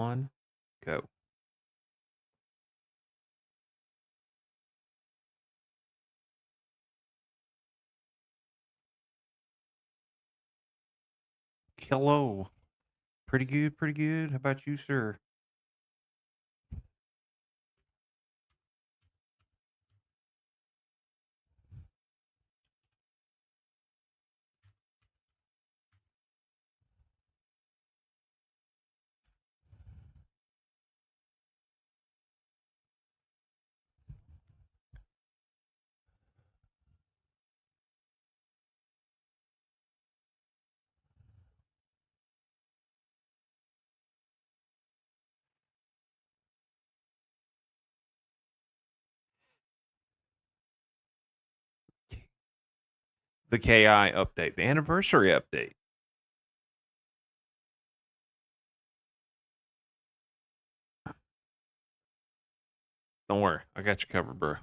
One, go. Hello. Pretty good, pretty good. How about you, sir? The KI update, the anniversary update. Don't worry, I got you covered, bro.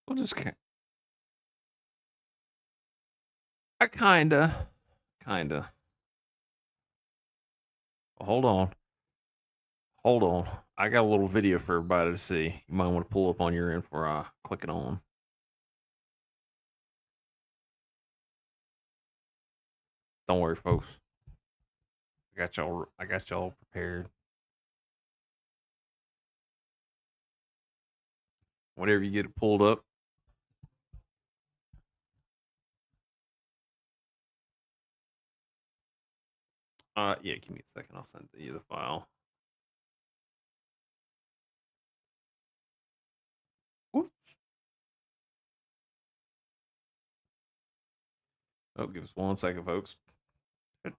We'll just I kinda. Hold on. I got a little video for everybody to see. You might want to pull up on your end before I click it on. Don't worry, folks. I got y'all prepared. Whenever you get it pulled up. Yeah, give me a second. I'll send you the file. Oops. Oh, give us 1 second, folks. That's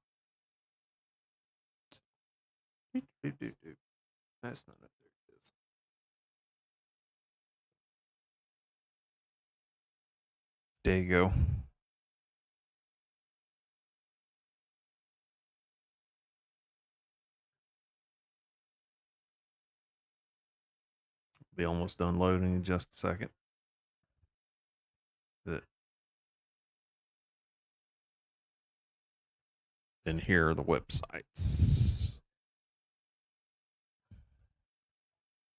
not it. There it is. There you go. Be almost done loading in just a second. Then here are the websites.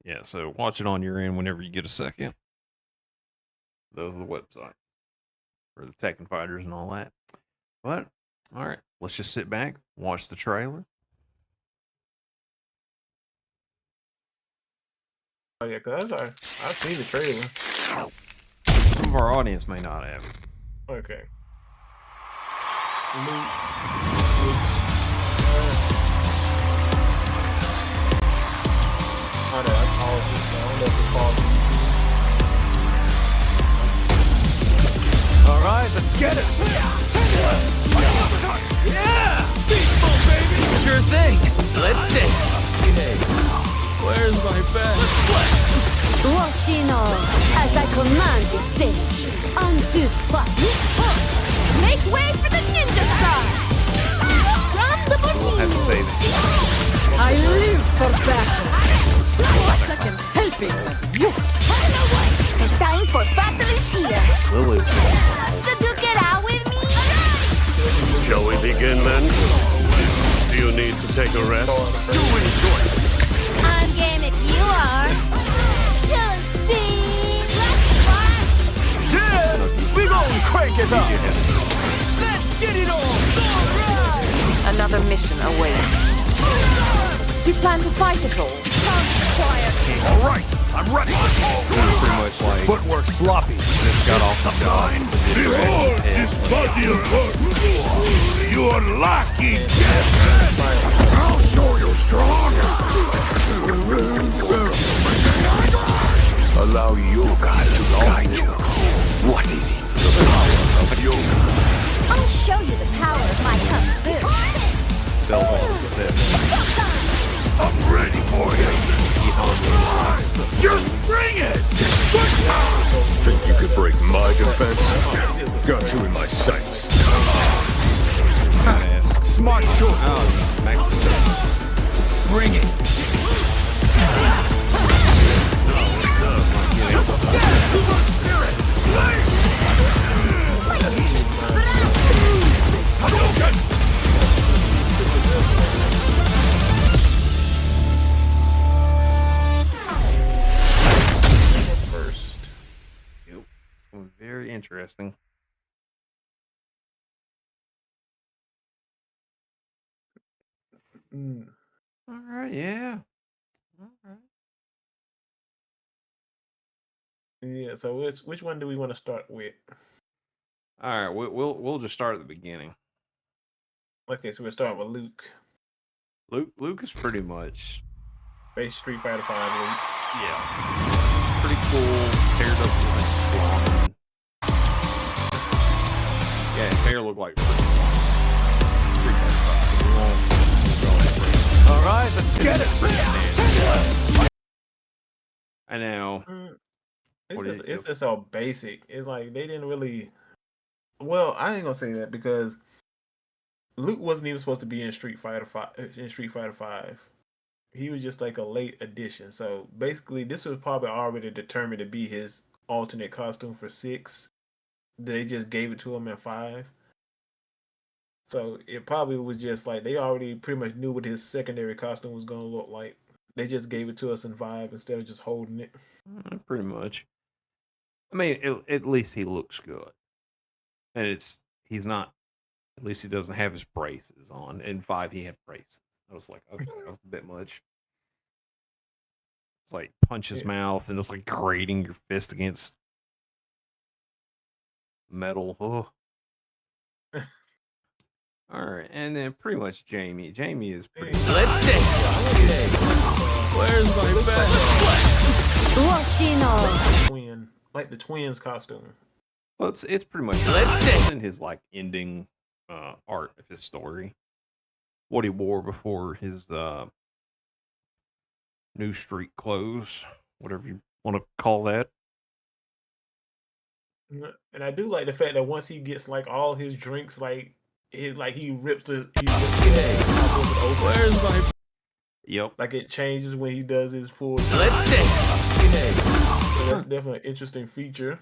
Yeah, so watch it on your end whenever you get a second. Those are the websites for the Tekken fighters and all that. But all right, let's just sit back, watch the trailer. Oh yeah, cause I've seen the trailer. Some of our audience may not have it. Okay. All right, let's get it. Yeah! Peaceful, baby! Sure thing. Let's dance. Where's my bed? Washino, as I command the stage. 1, 2, 3. Make way for the ninja star! From the We'll have to say that. I live for battle. Second helping you. The time for battle is here. Lily. So duke it out with me? Shall we begin then? Do you need to take a rest? I'm game if you are. Yeah! We gonna crank it up! Let's get it on! Another mission awaits. Do you plan to fight at all? Quiet. All right, I'm ready. Pretty much like Footwork sloppy. just got off the gun. Behold this body of work! You are lucky! I'll show you strong! Allow yoga to guide you. What is it? The power of yoga. I'll show you the power of my kung fu. I'm ready for you. Just bring it! Think you could break my defense? Got you in my sights. Smart choice. Bring it. interesting. Mm. All right, yeah. All right. Yeah. So which one do we want to start with? All right, we'll just start at the beginning. Okay, so we'll start with Luke. Luke is pretty much Base Street Fighter 5 Luke. yeah, pretty cool. Haired up like blonde. Yeah, his hair looked like freaking Street Fighter 5. We won't go that far. All right, let's get it. I know. It's just all basic. It's like they didn't really. Well, I ain't gonna say that because Luke wasn't even supposed to be in Street Fighter 5. In Street Fighter 5, he was just like a late addition. So basically, this was probably already determined to be his alternate costume for 6. They just gave it to him in 5. So it probably was just like they already pretty much knew what his secondary costume was gonna look like. They just gave it to us in 5 instead of just holding it. Pretty much. I mean, at least he looks good, and he's not. At least he doesn't have his braces on. In 5, he had braces. I was like, okay, that was a bit much. It's like punch his mouth and it's like grating your fist against metal. Oh. All right, and then pretty much Jamie. Jamie is pretty. Let's dance. Where's my best? Watching Like the twins costume. Well, it's pretty much Let's dance. in his like ending art of his story. What he wore before his new street clothes, whatever you want to call that. And I do like the fact that once he gets like all his drinks, like he rips the Where's my? Yep. like it changes when he does his full. Let's dance. So that's definitely an interesting feature.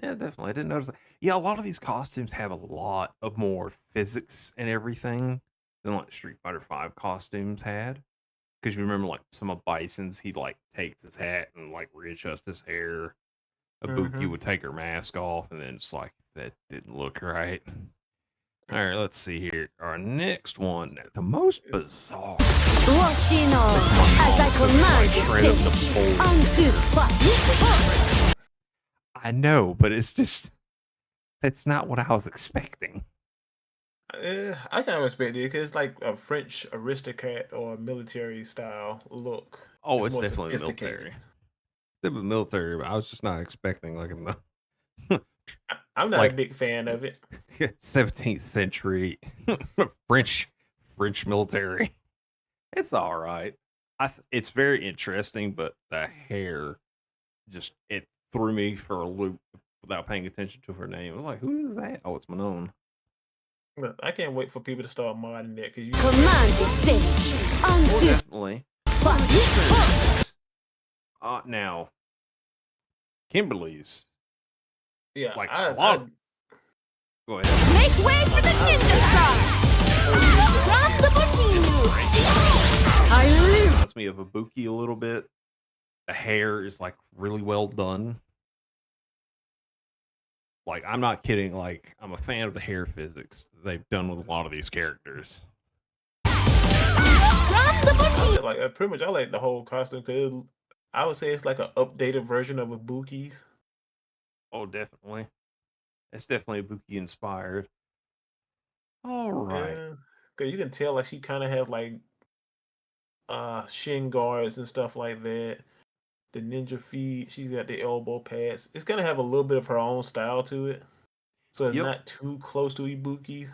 Yeah, definitely. I didn't notice that. Yeah, a lot of these costumes have a lot of more physics and everything than like Street Fighter 5 costumes had. Because you remember, like some of Bison's, he like takes his hat and like readjusts his hair. Ibuki would take her mask off, and then it's like that didn't look right. All right, let's see here. Our next one, the most bizarre. Watching as I command the stage. On 2, 3. I know, but it's just that's not what I was expecting. I kind of respect it because it's like a French aristocrat or military style look. Oh, it's more definitely sophisticated. military. It was military, but I was just not expecting like I'm not Like- a big fan of it. 17th century French military. It's all right. It's very interesting, but the hair just it threw me for a loop without paying attention to her name. I was like, who is that? Oh, it's Manon. But I can't wait for people to start modding that because you. Command the stage. On Well, 2, definitely. 3. Now, Kimberly's. Yeah, Like, I, a lot I, of- Go ahead. Make way for the ninja star. From the Bushido. I live. Reminds me of Ibuki a little bit. The hair is like really well done. Like, I'm not kidding. Like, I'm a fan of the hair physics they've done with a lot of these characters. From the Bushido. like pretty much I like the whole costume because I would say it's like an updated version of Ibuki's. Oh, definitely. It's definitely Ibuki inspired. All right. Because you can tell like she kind of has like shin guards and stuff like that. The ninja feet, she's got the elbow pads. It's gonna have a little bit of her own style to it, so it's Yep. not too close to Ibuki's.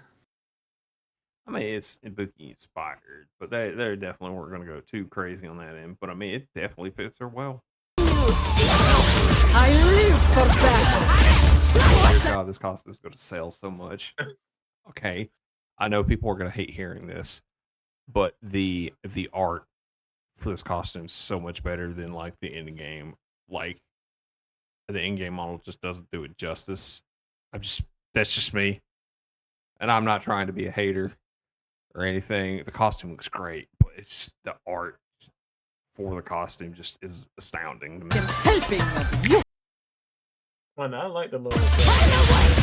I mean, it's Ibuki inspired, but they definitely weren't going to go too crazy on that end. But I mean, it definitely fits her well. I live for battle. Dear God, this costume is going to sell so much. Okay, I know people are going to hate hearing this, but the art for this costume is so much better than like the end game. Like the in game model just doesn't do it justice. That's just me, and I'm not trying to be a hater or anything. The costume looks great, but it's just the art for the costume just is astounding to me. Helping. Oh, no, I like the little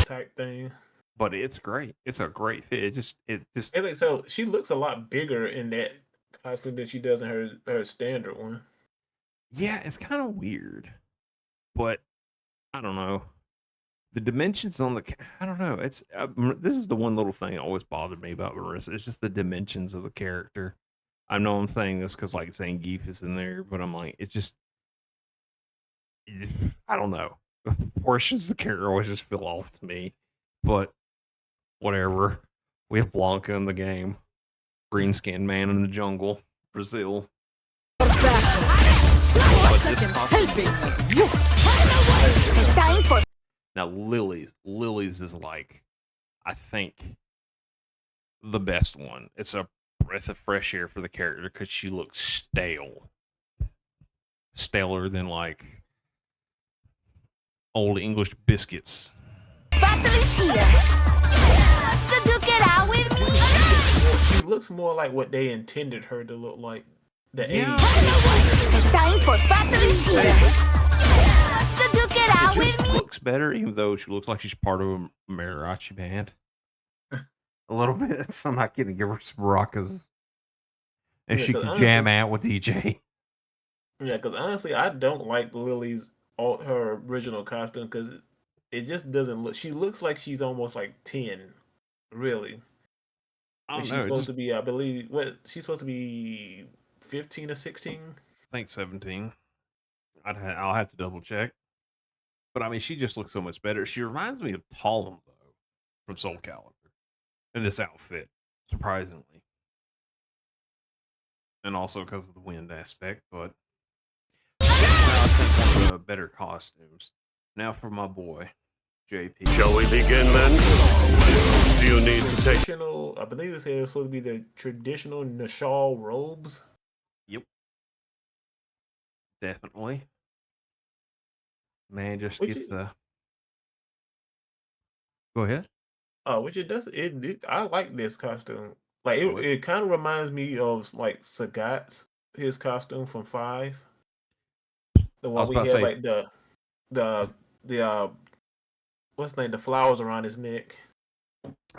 type thing. But it's great. It's a great fit. It just And like, so she looks a lot bigger in that costume than she does in her standard one. yeah, it's kind of weird. But I don't know. The dimensions on I don't know. It's this is the one little thing that always bothered me about Marissa. It's just the dimensions of the character. I know I'm saying this because like Zangief is in there, but I'm like, it's just I don't know. Portions of the character always just feel off to me. But whatever. We have Blanca in the game. Green skinned man in the jungle. Brazil. Now Lily's is like, I think, the best one. It's a breath of fresh air for the character because she looks stale. Staler than like old English biscuits. Battle's here. So duke it out with me. She looks more like what they intended her to look like. The Yeah. 80s. Time for battle's here. So duke it out It with just me. looks better, even though she looks like she's part of a mariachi band. A little bit. So I'm not kidding. Give her some maracas. And Yeah, she 'cause can honestly- jam out with DJ. Yeah, because honestly, I don't like Lily's her original costume because it just doesn't look. She looks like she's almost like 10, really. I And don't she's know. supposed to be, I believe, what she's supposed to be 15 or 16. I think 17. I'll have to double check. But I mean, she just looks so much better. She reminds me of Talum, though, from Soul Calibur in this outfit, surprisingly. And also because of the wind aspect, but I think one of the better costumes. Now for my boy, JP. Shall we begin then? Do you need to take... Traditional, I believe it said it was supposed to be the traditional Nashal robes. Yep. Definitely. Man just Which gets is- the. Go ahead. Which it does. I like this costume. Like What? it kind of reminds me of like Sagat's his costume from 5. The one was we about had to say- like the what's the name? The flowers around his neck.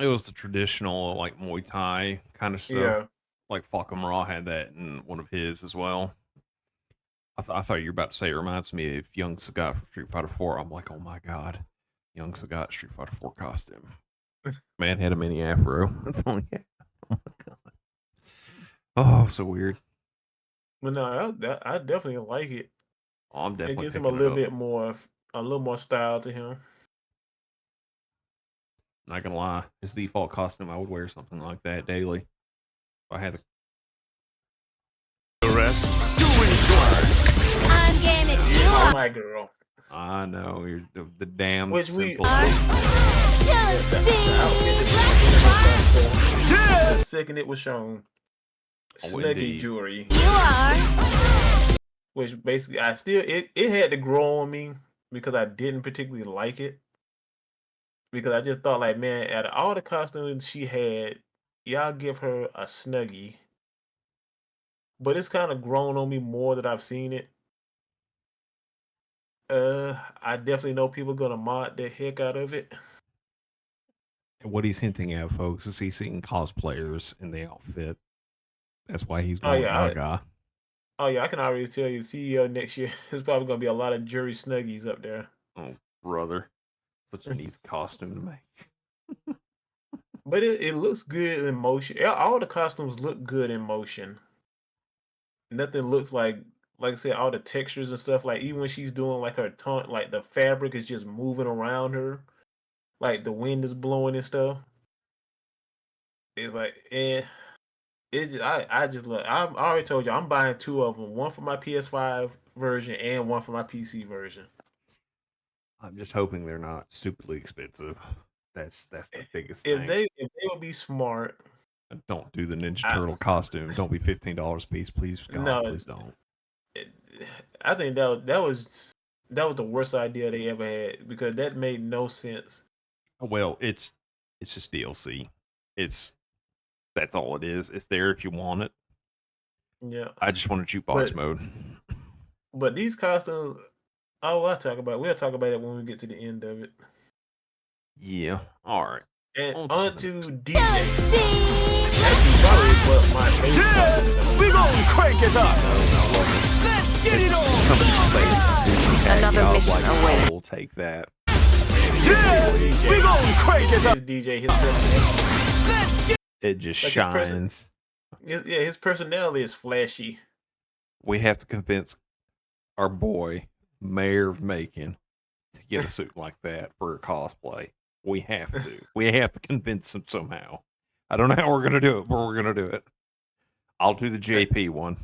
It was the traditional, like, Muay Thai kind of stuff. Yeah. Like, Falcon Raw had that in one of his as well. I thought you were about to say it reminds me of Young Sagat from Street Fighter 4. I'm like, oh my god. Young Sagat Street Fighter 4 costume. Man had a mini afro. That's all he had. Oh my god. Oh, so weird. But no, I definitely like it. Oh, I'm It definitely gives him picking a it little up. bit more, a little more style to him. Not gonna lie, his default costume, I would wear something like that daily. If I had The rest? I'm game if you Oh are. my girl. I know you're the damn Which we simple. are. Just The second it was shown, Oh, Snuggie indeed. jewelry, You are. which basically it had to grow on me because I didn't particularly like it. Because I just thought, like, man, out of all the costumes she had, y'all give her a Snuggie. But it's kind of grown on me more that I've seen it. I definitely know people gonna mod the heck out of it. What he's hinting at, folks, is he's seeing cosplayers in the outfit. That's why he's Oh, going yeah, gaga. Oh yeah, I can already tell you, CEO next year there's probably gonna be a lot of jury Snuggies up there. Oh, brother. Such a neat costume to make. But it looks good in motion. All the costumes look good in motion. Nothing looks like I said, all the textures and stuff. Like even when she's doing like her tongue, like the fabric is just moving around her, like the wind is blowing and stuff. It's like, it's just, I just look. I already told you I'm buying 2 of them, one for my PS5 version and one for my PC version. I'm just hoping they're not stupidly expensive. That's the biggest If thing. they would be smart. Don't do the Ninja Turtle costume. Don't be $15 a piece, please. God, No. please don't. I think that was the worst idea they ever had because that made no sense. Well, it's just DLC. That's all it is. It's there if you want it. Yeah, I just want a jukebox But- mode. but these costumes, Oh, we'll talk about it when we get to the end of it. Yeah. All right. And On on to DJ. See? That's probably what my favorite costume is. We gon' crank it up. I love it. Let's get it on. Somebody say Another I was mission like, I awaits. will take that. Yeah, we gon' crank it up. His DJ, his personality. Let's get It just Like his person- shines. Yeah, his personality is flashy. We have to convince our boy, Mayor of Macon, to get a suit like that for a cosplay. We have to. We have to convince him somehow. I don't know how we're gonna do it, but we're gonna do it. I'll do the JP one.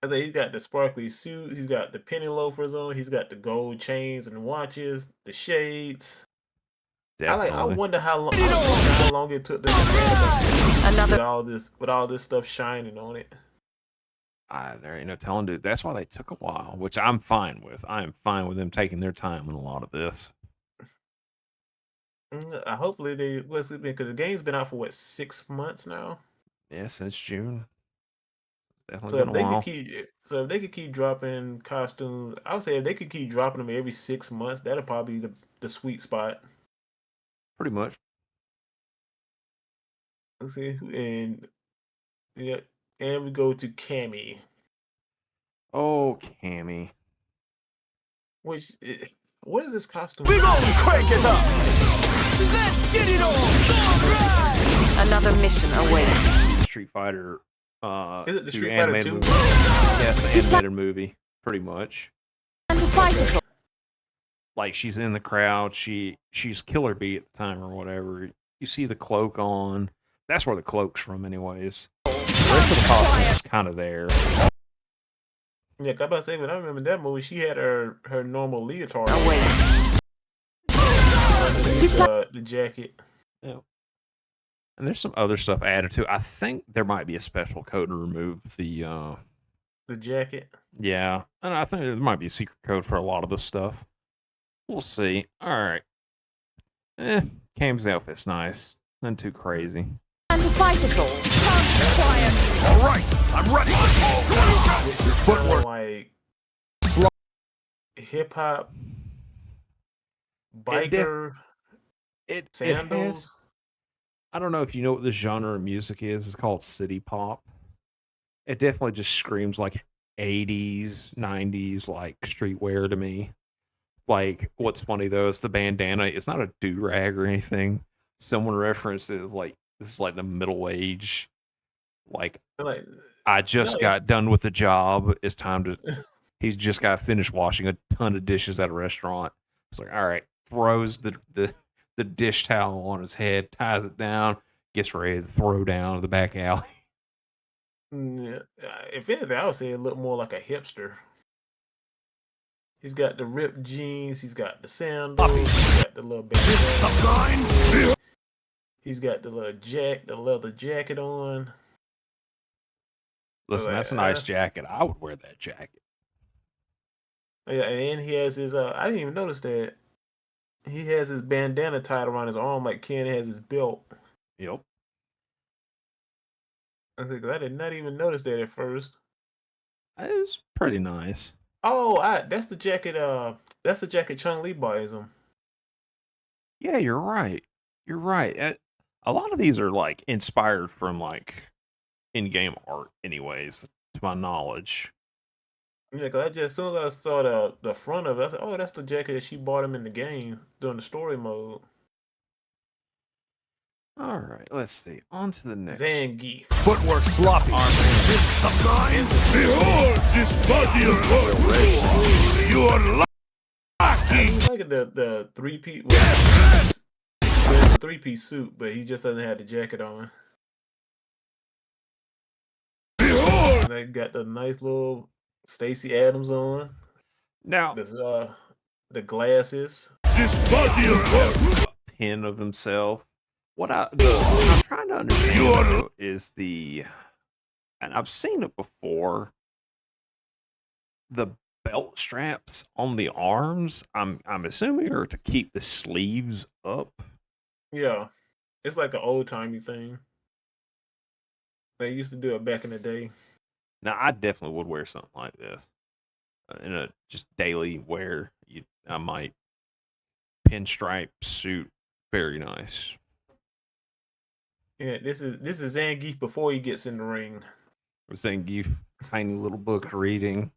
I think he's got the sparkly suit. He's got the penny loafers on. He's got the gold chains and watches, the shades. Definitely. I wonder how long it took them to animate Another with all this stuff shining on it. There ain't no telling, dude. That's why they took a while, which I'm fine with. I am fine with them taking their time on a lot of this. Hopefully they because the game's been out for what 6 months now. Yeah, since June. Definitely So been if a they while. could keep dropping costumes, I would say if they could keep dropping them every 6 months, that'll probably be the sweet spot. Pretty much. Okay, and yeah, and we go to Cammy, Oh, Cammy. what is this costume? We gon' crank it up. Let's get it on. another mission awaits. Street Fighter. Is it the 2 Street Fighter animated 2? movie. Yes, the animated movie. Pretty much. And to fight it all. Like she's in the crowd. She's Killer Bee at the time or whatever. You see the cloak on. That's where the cloak's from, anyways. The rest of the costume is kind of there. Yeah, 'cause I'm about to say when I remember that movie, she had her normal leotard Awaits. underneath the jacket. Yeah. And there's some other stuff added too. I think there might be a special code to remove the. The jacket. Yeah, and I think there might be a secret code for a lot of this stuff. We'll see. All right. Cam's outfit's nice. Nothing too crazy. And to fight it all. All right, I'm ready. Your footwork. Like hip hop, It biker, It sandals. has, I don't know if you know what this genre of music is. It's called city pop. It definitely just screams like 80s, 90s, like streetwear to me. Like, what's funny though is the bandana. It's not a do rag or anything. Someone referenced it as like this is like the middle age. Like, Like I just No, got done with the job. It's time to. He's just got finished washing a ton of dishes at a restaurant. It's like, all right, throws the dish towel on his head, ties it down, gets ready to throw down the back alley. yeah, if anything, I would say it look more like a hipster. He's got the ripped jeans. He's got the sandals. He's got the little bandana. He's got the the leather jacket on. Listen, that's a nice jacket. I would wear that jacket. Yeah, and he has his. I didn't even notice that. He has his bandana tied around his arm like Ken has his belt. Yep. I think I did not even notice that at first. It's pretty nice. Oh, that's the jacket. That's the jacket Chung Li buys him. Yeah, you're right. You're right. A lot of these are like inspired from like in-game art, anyways, to my knowledge. Yeah, cause as soon as I saw the front of it, I said, "Oh, that's the jacket that she bought him in the game during the story mode." All right, let's see. On to the next. Zangief. Footwork sloppy. Behold this body of work! You are lacking! Look at the 3-piece. Well, it's a 3-piece suit, but he just doesn't have the jacket on. Behold And they got the nice little Stacey Adams on. Now, The glasses. this body of work! a pin of himself. What I'm trying to understand though, is and I've seen it before. The belt straps on the arms, I'm assuming are to keep the sleeves up. Yeah, it's like an old timey thing. They used to do it back in the day. Now, I definitely would wear something like this. in a just daily wear. I might pinstripe suit, very nice. Yeah, this is Zangief before he gets in the ring. Zangief, tiny little book reading.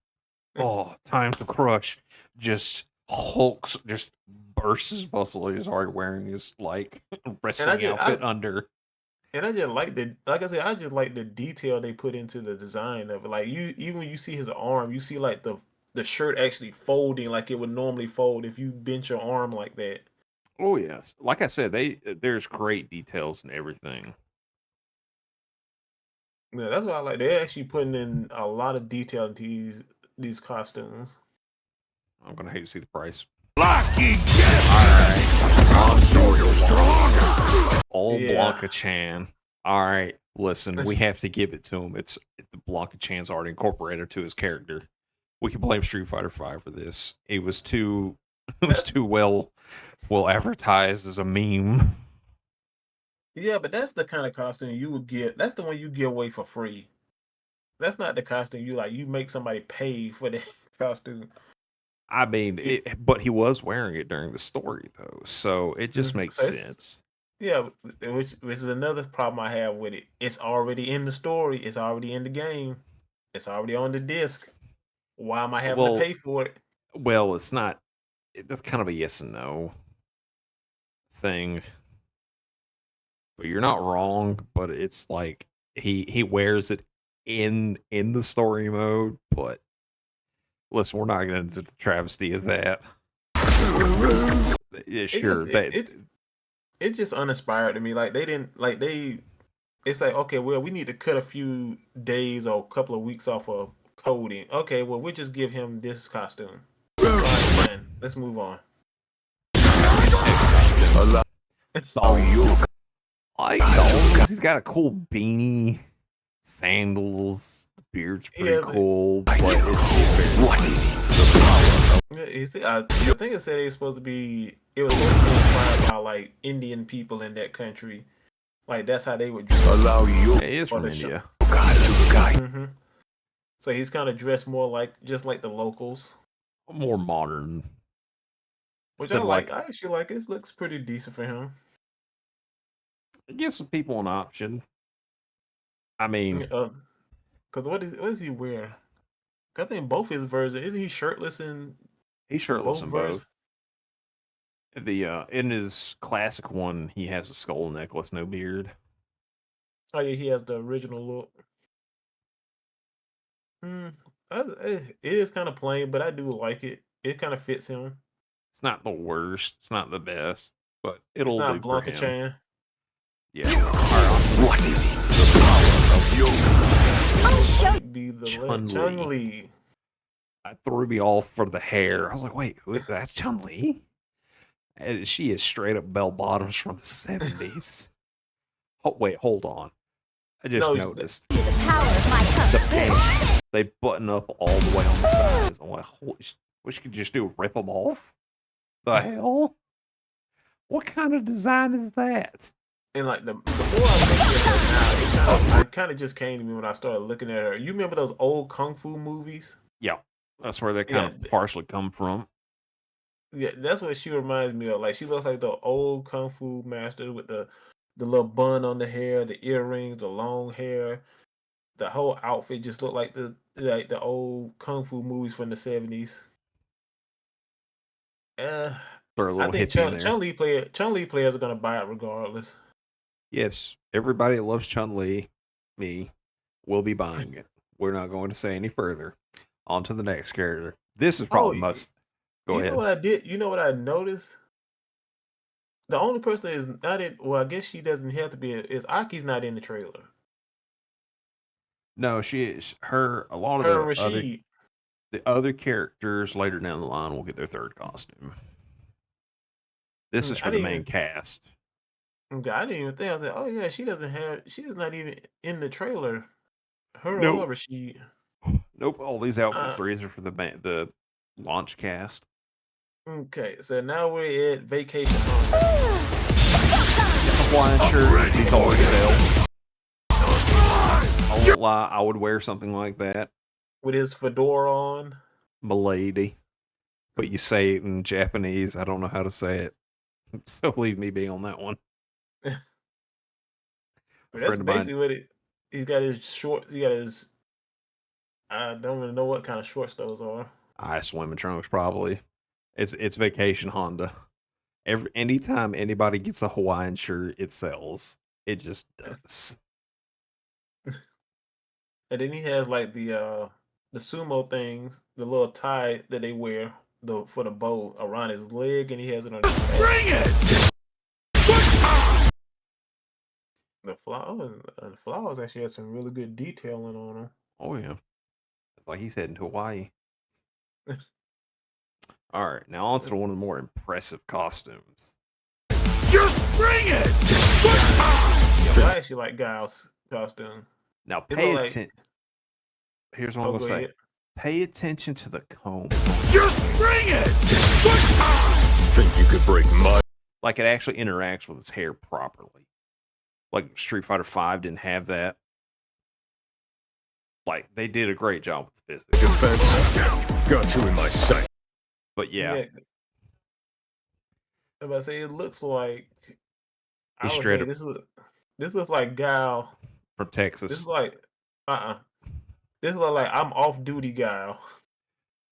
Oh, time to crush. Just hulks, just bursts his muscle. He's already wearing his like wrestling outfit under. And I just like like I said, I just like the detail they put into the design of it. Like even when you see his arm, you see like the shirt actually folding like it would normally fold if you bent your arm like that. Oh yes, like I said, there's great details and everything. Yeah, that's what I like. They're actually putting in a lot of detail into these costumes. I'm gonna hate to see the price. Lucky Alright. I'll show you stronger. All Blanca Chan. Alright, listen, we have to give it to him. It's the Blanca Chan's already incorporated to his character. We can blame Street Fighter V for this. It was too well advertised as a meme. Yeah, but that's the kind of costume you would get. That's the one you give away for free. That's not the costume you make somebody pay for the costume. I mean, but he was wearing it during the story though, so it just makes sense. Yeah, which is another problem I have with it. It's already in the story. It's already in the game. It's already on the disc. Why am I having to pay for it? Well, it's not. That's kind of a yes and no thing. But you're not wrong. But it's like he wears it in the story mode. But listen, we're not going to do the travesty of that. Yeah, sure. It's just uninspired to me. Like they didn't like they. It's like, okay, well, we need to cut a few days or a couple of weeks off of coding. Okay, well, we'll just give him this costume. Right, let's move on. He's got a cool beanie, sandals, the beard's pretty cool. But What is it? I think it said it was supposed to be inspired by like Indian people in that country. Like that's how they would dress. He is from India. So he's kind of dressed more just like the locals. More modern. Which I like. I actually like it. This looks pretty decent for him. It gives some people an option. I mean, because what is he wearing? I think both his versions. Isn't he shirtless in? He's shirtless in both. In his classic one, he has a skull necklace, no beard. Oh yeah, he has the original look. It is kind of plain, but I do like it. It kind of fits him. It's not the worst. It's not the best, but it'll do Blanca for him. Chan. Yeah. What is it? The power of yoga. Be the Chun-Li. I threw me off for the hair. I was like, wait, that's Chun-Li? And she is straight up bell bottoms from the 70s. Oh, wait, hold on. I just noticed. The power of my the pants, they button up all the way on the sides. I'm like, holy what you could just do, rip them off? The hell? What kind of design is that? And like the more I look at her now, it kind of just came to me when I started looking at her. You remember those old kung fu movies? Yeah, that's where they kind of partially come from. Yeah, that's what she reminds me of. Like she looks like the old kung fu master with the little bun on the hair, the earrings, the long hair. The whole outfit just looked like the old kung fu movies from the 70s. I think Chun-Li players are gonna buy it regardless. Yes, everybody that loves Chun-Li, me, will be buying it. We're not going to say any further. On to the next character. This is probably must. Go ahead. You know what I did? You know what I noticed? The only person that is not in. Well, I guess she doesn't have to be. Is Aki's not in the trailer? No, she is. A lot of the other characters later down the line will get their third costume. This is for the main cast. Okay, I didn't even think. I was like, oh yeah, she's not even in the trailer. Nope. Nope. All these outfits are for the launch cast. Okay, so now we're at vacation. It's a Hawaiian shirt. These always sell. I won't lie, I would wear something like that. With his fedora on. milady, but you say it in Japanese. I don't know how to say it, so leave me be on that one. But A that's friend of mine, basically what it. He's got his shorts. He got his. I don't even know what kind of shorts those are. swimming trunks probably. It's Vacation Honda. Anytime anybody gets a Hawaiian shirt, it sells. It just does. And then he has like the sumo things, the little tie that they wear for the bow around his leg, and he has it on his back. Bring it! The flowers actually have some really good detailing on them. Oh yeah, it's like he's heading to Hawaii. All right, now on to one of the more impressive costumes. Just bring it! I actually like Guile's costume. Now It pay look like- attention. Here's what I'm Oh, gonna go say. ahead. Pay attention to the comb. Just bring it! Think you could break my... Like it actually interacts with his hair properly. Like Street Fighter V didn't have that. Like they did a great job with the physics. Defense got you in my sight. But yeah, If I say it looks like, I He's would straight say up- this looks like Guile. from This Texas. is like This look like I'm off duty Guile.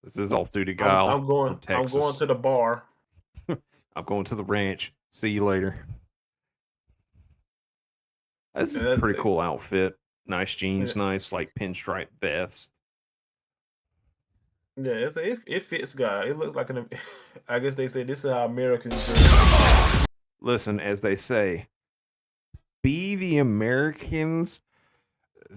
This is off duty Guile. I'm going. from Texas. I'm going to the bar. I'm going to the ranch. See you later. This is Yeah, a that's- pretty cool outfit. Nice jeans, Yeah. nice like pinstripe vest. Yeah, it fits Guile. It looks like an. I guess they say this is how Americans do. Listen, as they say, be the Americans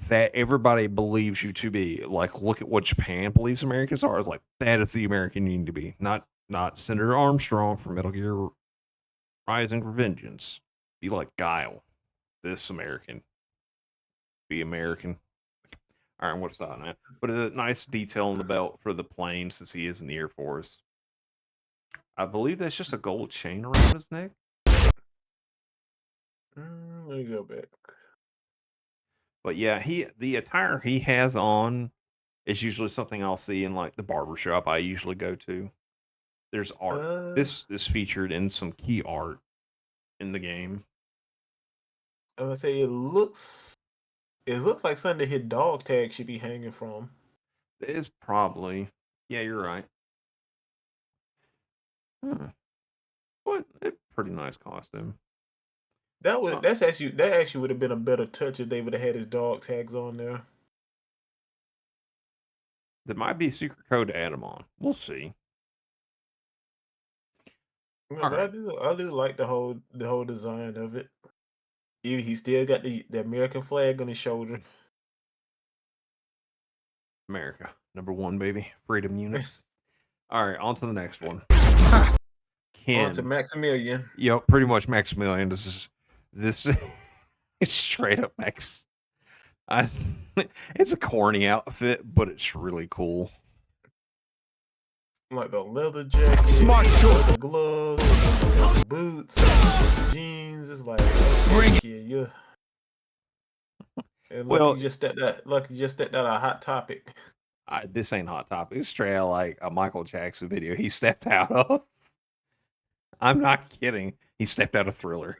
that everybody believes you to be. Like, look at what Japan believes Americans are. It's like that is the American you need to be. Not Senator Armstrong from Metal Gear Rising Revengeance. Be like Guile. This American. Be American. All right, what's that, man? But a nice detail on the belt for the plane since he is in the Air Force. I believe that's just a gold chain around his neck. Let me go back. But yeah, the attire he has on is usually something I'll see in like the barbershop I usually go to. There's art. This is featured in some key art in the game. I'm gonna say it looks like something his dog tag should be hanging from. It is probably. Yeah, you're right. What a pretty nice costume. That actually would have been a better touch if they would have had his dog tags on there. There might be a secret code to add him on. We'll see. Yeah, All but right. I do like the whole design of it. He still got the American flag on his shoulder. America, #1, baby. Freedom units. All right, on to the next one. Ken. On to Maximilian. Yep, pretty much Maximilian. This it's straight up Max. It's a corny outfit, but it's really cool. Like the leather jacket, Smart choice. the gloves, the boots, the jeans. It's like, Bring it. yeah, you. And Well- you just stepped out. Lucky you just stepped out a hot topic. This ain't Hot Topic. It's straight out like a Michael Jackson video he stepped out of. I'm not kidding. He stepped out of Thriller.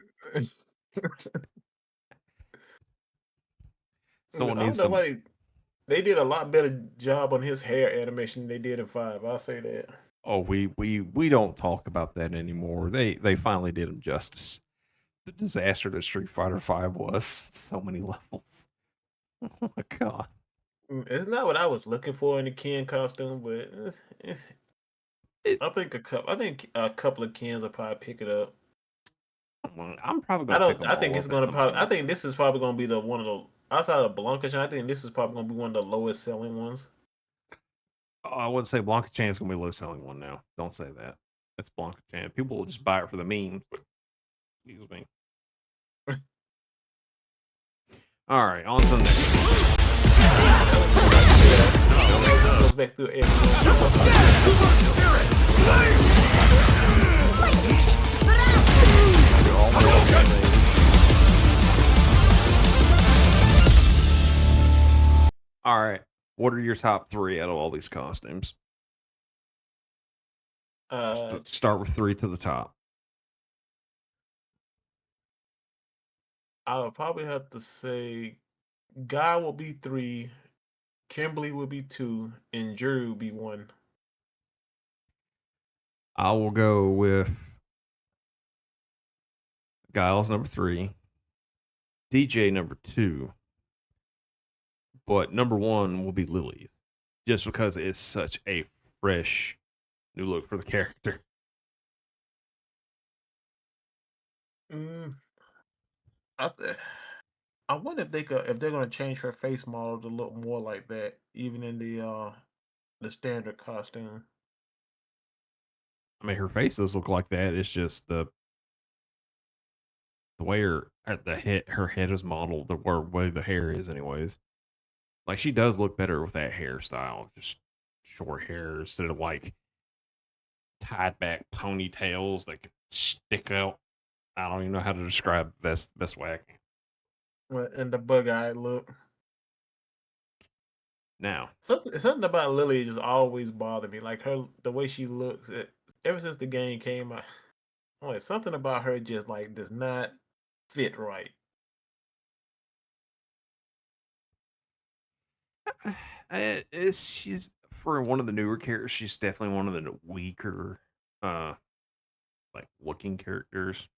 Someone I needs don't know to. why they did a lot better job on his hair animation than they did in 5. I'll say that. Oh, we don't talk about that anymore. They finally did him justice. The disaster that Street Fighter V was. So many levels. Oh my god. It's not what I was looking for in the Ken costume, but I think a couple of Kens will probably pick it up. I'm probably gonna. pick them I all think it's up at gonna some probably. point. I think this is probably gonna be one of the outside of Blanca. I think this is probably gonna be one of the lowest selling ones. I wouldn't say Blanca Chan is gonna be a low selling one now. Don't say that. It's Blanca Chan. People will just buy it for the meme. Excuse me. All right, on to the next one. Goes back through everything. All right, what are your top 3 out of all these costumes? Start with 3 to the top. I would probably have to say Guy will be 3, Kimberly will be 2, and Jury will be 1. I will go with Giles number 3, DJ number 2, but number 1 will be Lily, just because it is such a fresh new look for the character. Mm, I th- I wonder if they're gonna change her face model to look more like that, even in the standard costume. I mean, her face does look like that. It's just the way her head is modeled, the way the hair is, anyways. Like she does look better with that hairstyle, just short hair instead of like tied back ponytails that could stick out. I don't even know how to describe best way I can. And the bug-eyed look. Now, Something about Lily just always bothered me. Like the way she looks. Ever since the game came out, I'm like something about her just like does not fit right. she's for one of the newer characters. She's definitely one of the weaker, uh, like looking characters.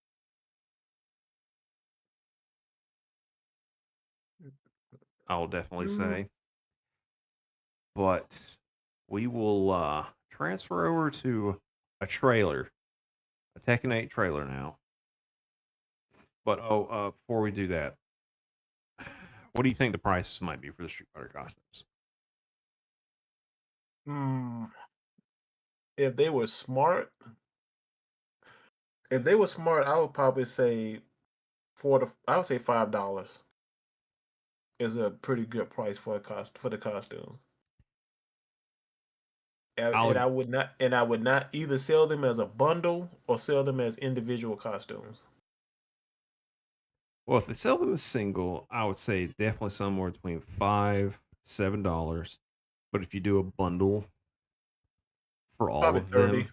I'll definitely Mm, say, but we will transfer over to a trailer, a Tekken 8 trailer now. But before we do that, what do you think the prices might be for the Street Fighter costumes? mm. If they were smart, if they were smart, I would probably say I would say $5 is a pretty good price for the costumes. And I'll I would not either sell them as a bundle or sell them as individual costumes. Well, if they sell them as single, I would say definitely somewhere between $5 to $7. But if you do a bundle for all Probably of 30. them,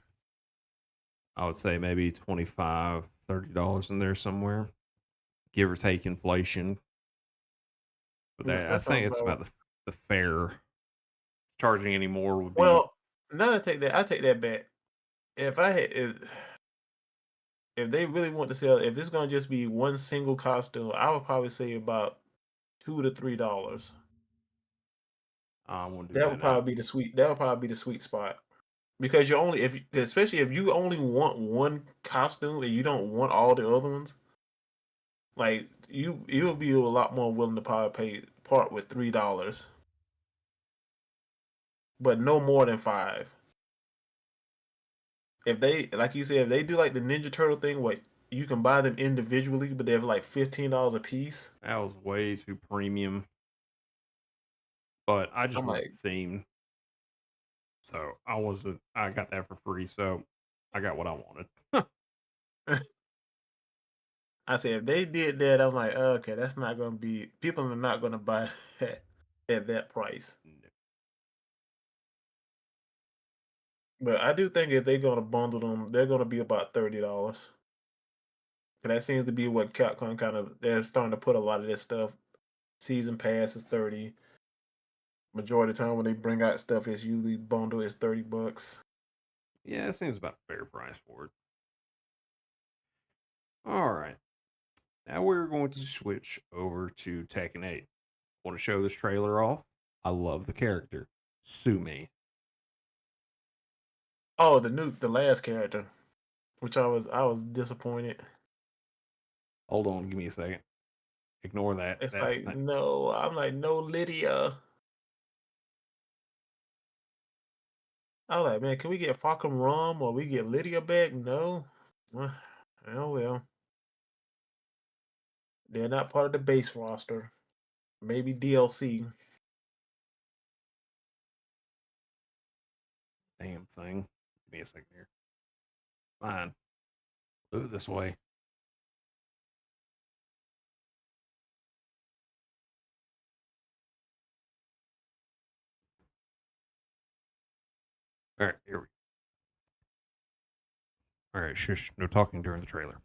I would say maybe $25 to $30 in there somewhere, give or take inflation. But I That sounds think it's about right. about the fair. Charging any more would be Well, now I take that. I take that back. If I had, if they really want to sell, if it's gonna just be one single costume, I would probably say about $2 to $3. I won't do That that would now. probably be the sweet. That would probably be the sweet spot because you only especially if you only want one costume and you don't want all the other ones. Like you'll be a lot more willing to probably pay part with $3, but no more than 5. If they like you said, if they do like the Ninja Turtle thing, what you can buy them individually, but they're like $15 a piece. That was way too premium. But I just I'm want like, the theme. So I got that for free, so I got what I wanted. I said if they did that, I'm like, okay, that's not gonna be. People are not gonna buy that at that price. But I do think if they're gonna bundle them, they're gonna be about $30. And that seems to be what Capcom kind of they're starting to put a lot of this stuff. Season pass is 30. Majority of the time when they bring out stuff, it's usually bundle is $30. Yeah, it seems about a fair price for it. All right. Now we're going to switch over to Tekken 8. Want to show this trailer off? I love the character. Sue me. Oh, the last character, which I was disappointed. Hold on, give me a second. Ignore that. It's like no, I'm like no Lydia. I was like, man, can we get Falcon Rum or we get Lydia back? No. Oh well, they're not part of the base roster. Maybe DLC. Damn thing. Give me a second here. Fine. Do it this way. All right, here we go. All right, shush. No talking during the trailer.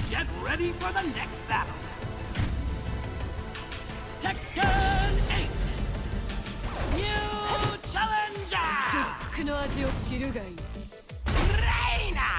Get ready for the next battle. Tekken 8. New challenger. Reina.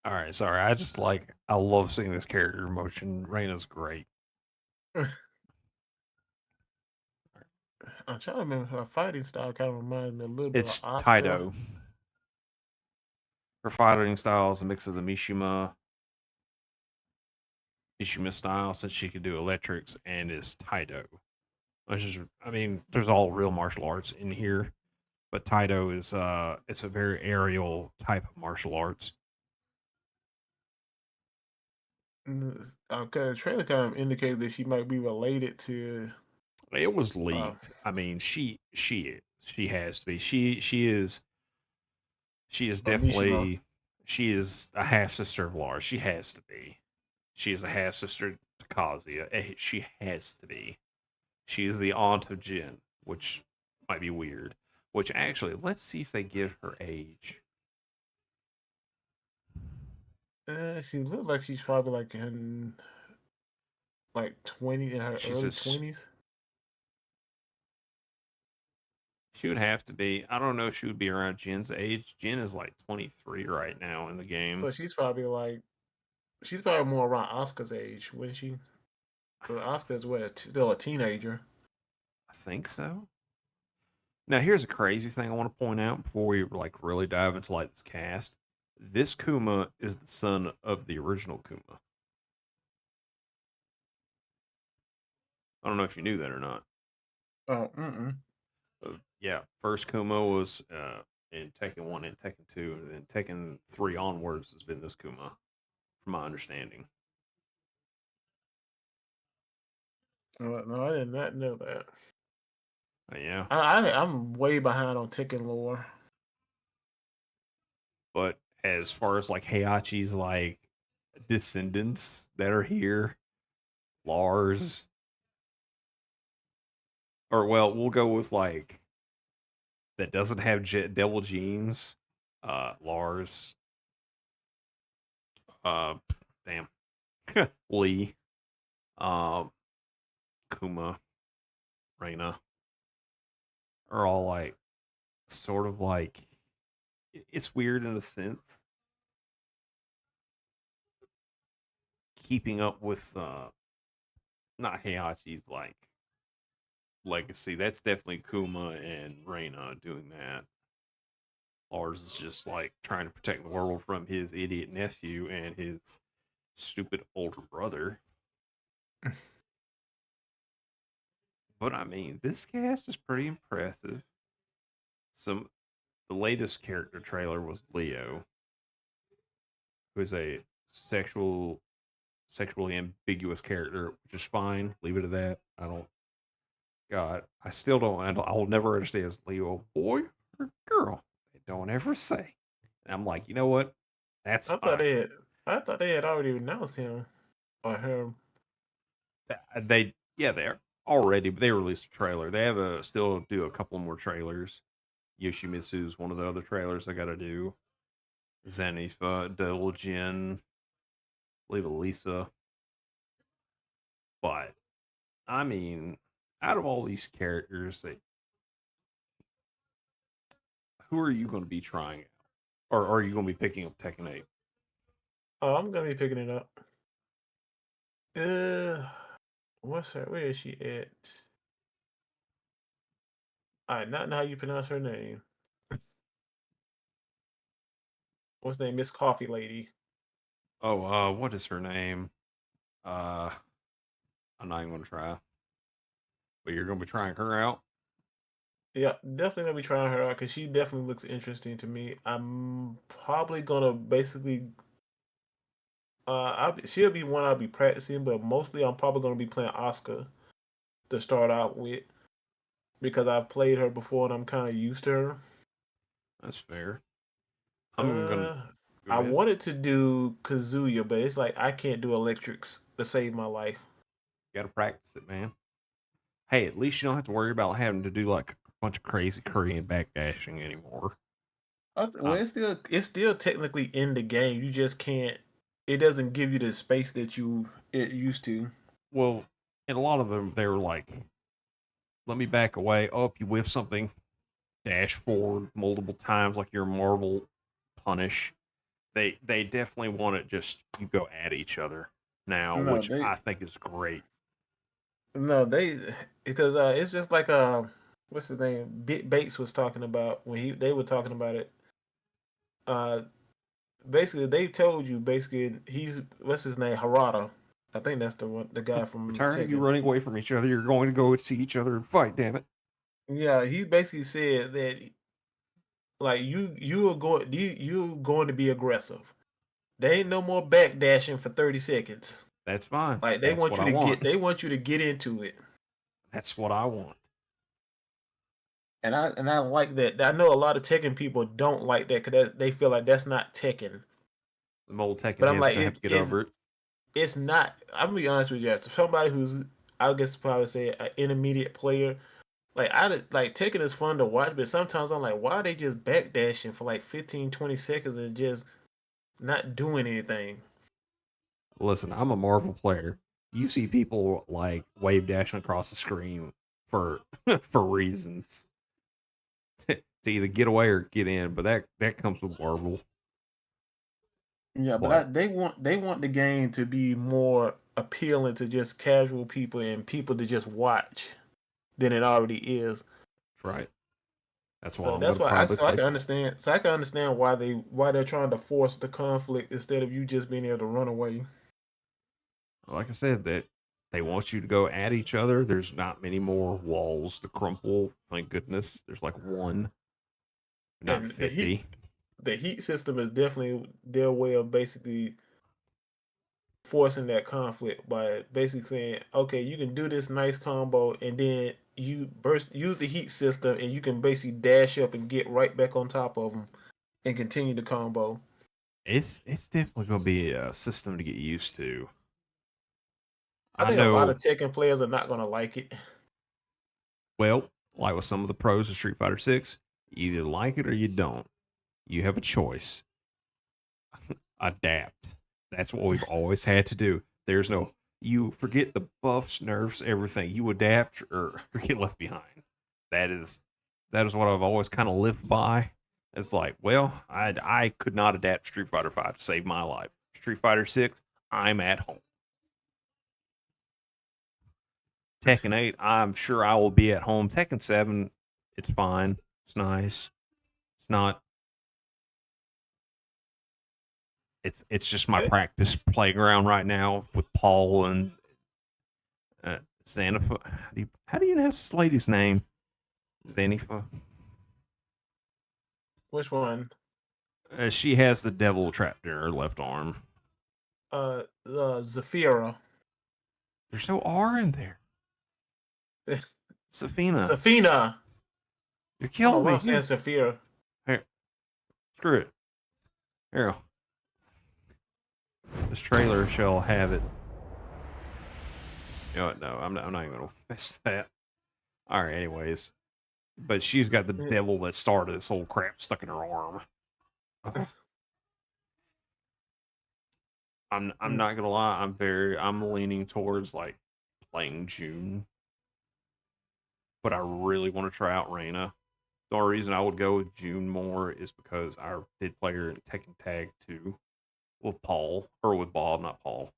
All right, sorry. I love seeing this character in motion. Reina's great. I'm trying to remember her fighting style. Kind of reminds me a little bit It's of Asuka. Taido. Her fighting style is a mix of the Mishima style, since she could do electrics, and is Taido. Which is, I mean, there's all real martial arts in here, but Taido is it's a very aerial type of martial arts. Okay, the trailer kind of indicated that she might be related to. It was leaked. I mean, she has to be. She is definitely, she is a half sister of Lars. She has to be. She is a half sister to Kazuya. She has to be. She is the aunt of Jin, which might be weird. Which actually, let's see if they give her age. She looks like she's probably like in 20 in her early 20s. She would have to be. I don't know if she would be around Jin's age. Jin is like 23 right now in the game. So she's probably more around Asuka's age, wouldn't she? Because Asuka's still a teenager. I think so. Now, here's a crazy thing I want to point out before we like really dive into like this cast. This Kuma is the son of the original Kuma. I don't know if you knew that or not. Oh, Yeah, first Kuma was in Tekken 1 and Tekken 2, and then Tekken 3 onwards has been this Kuma, from my understanding. No, I did not know that. Yeah. I'm way behind on Tekken lore. But as far as like Heihachi's like descendants that are here, Lars, or well, we'll go with like that doesn't have devil genes, Lars, damn, Lee, Kuma, Reina are all like sort of like it's weird in a sense keeping up with not Heihachi's like legacy. That's definitely Kuma and Reina doing that. Ours is just like trying to protect the world from his idiot nephew and his stupid older brother. But I mean, this cast is pretty impressive. The latest character trailer was Leo, who is a sexually ambiguous character, which is fine. Leave it at that. I don't. God, I still don't. I'll never understand. Is Leo a boy or girl? They don't ever say. And I'm like, you know what? That's I fine. thought they had already announced him or her. They're already. They released a trailer. They have still do a couple more trailers. Yoshimitsu's one of the other trailers I got to do. Zanifa, Doljin, believe Elisa. But I mean, out of all these characters, who are you going to be trying out? Or are you going to be picking up Tekken 8? Oh, I'm gonna be picking it up. What's her? Where is she at? All right, not how you pronounce her name. What's her name? Miss Coffee Lady. Oh, what is her name? I'm not even going to try. But you're going to be trying her out? Yeah, definitely gonna be trying her out because she definitely looks interesting to me. I'm probably gonna basically, she'll be one I'll be practicing, but mostly I'm probably gonna be playing Oscar to start out with because I've played her before and I'm kind of used to her. That's fair. I'm going to go I ahead. wanted to do Kazuya, but it's like I can't do electrics to save my life. Got to practice it, man. Hey, at least you don't have to worry about having to do like a bunch of crazy Korean backdashing anymore. Well, it's still technically in the game. You just can't. It doesn't give you the space that it used to. Well, and a lot of them, they were like, let me back away. Oh, if you whiff something, dash forward multiple times like you're Marvel Punish. They definitely want it just you go at each other now, No, which I think is great. No, because it's just like what's his name? Bates was talking about when they were talking about it. Uh, basically they told you he's what's his name, Harada. I think that's the guy from We're tired of you Tekken. running away from each other. You're going to go see each other and fight. Damn it! Yeah, he basically said that like you're going to be aggressive. There ain't no more backdashing for 30 seconds. That's fine. Like That's what I want. they want you to get into it. That's what I want. And I like that. I know a lot of Tekken people don't like that because they feel like that's not Tekken. The old Tekken But I'm head's like, gonna have to get over it. it's not. I'm gonna be honest with you. As somebody who's, I guess probably say an intermediate player, like Tekken is fun to watch, but sometimes I'm like, why are they just backdashing for like 15, 20 seconds and just not doing anything? Listen, I'm a Marvel player. You see people like wave dashing across the screen for for reasons to either get away or get in, but that comes with Marvel. Yeah, but they want the game to be more appealing to just casual people and people to just watch than it already is. That's right. That's why So I'm that's gonna why I probably so I take can understand. So I can understand why they're trying to force the conflict instead of you just being able to run away. like I said, that they want you to go at each other. There's not many more walls to crumple. Thank goodness. There's like one, not And 50. the heat system is definitely their way of basically forcing that conflict by basically saying, okay, you can do this nice combo, and then you use the heat system, and you can basically dash up and get right back on top of them and continue the combo. It's definitely gonna be a system to get used to. I I think a lot know. of Tekken players are not gonna like it. Well, like with some of the pros of Street Fighter 6, you either like it or you don't. You have a choice. Adapt. That's what we've always had to do. There's no you forget the buffs, nerfs, everything. You adapt or get left behind. That is that is what I've always kind of lived by. It's like, well, I could not adapt Street Fighter 5 to save my life. Street Fighter 6, I'm at home. Tekken 8, I'm sure I will be at home. Tekken 7, it's fine. It's nice. It's not. It's just my practice playground right now with Paul and Xanifa. How do you know this lady's name? Xanifa. Which one? She has the devil trapped in her left arm. Zafira. There's no R in there. Safina. Safina. You're killing me. I'm saying Safira. Here. Screw it. Here. This trailer shall have it. You know what? No, I'm not even going to miss that. All right, anyways. But she's got the devil that started this whole crap stuck in her arm. I'm not gonna lie, I'm leaning towards like playing June. But I really want to try out Reina. The only reason I would go with June more is because I did play her in Tekken Tag 2 with Paul, or with Bob, not Paul.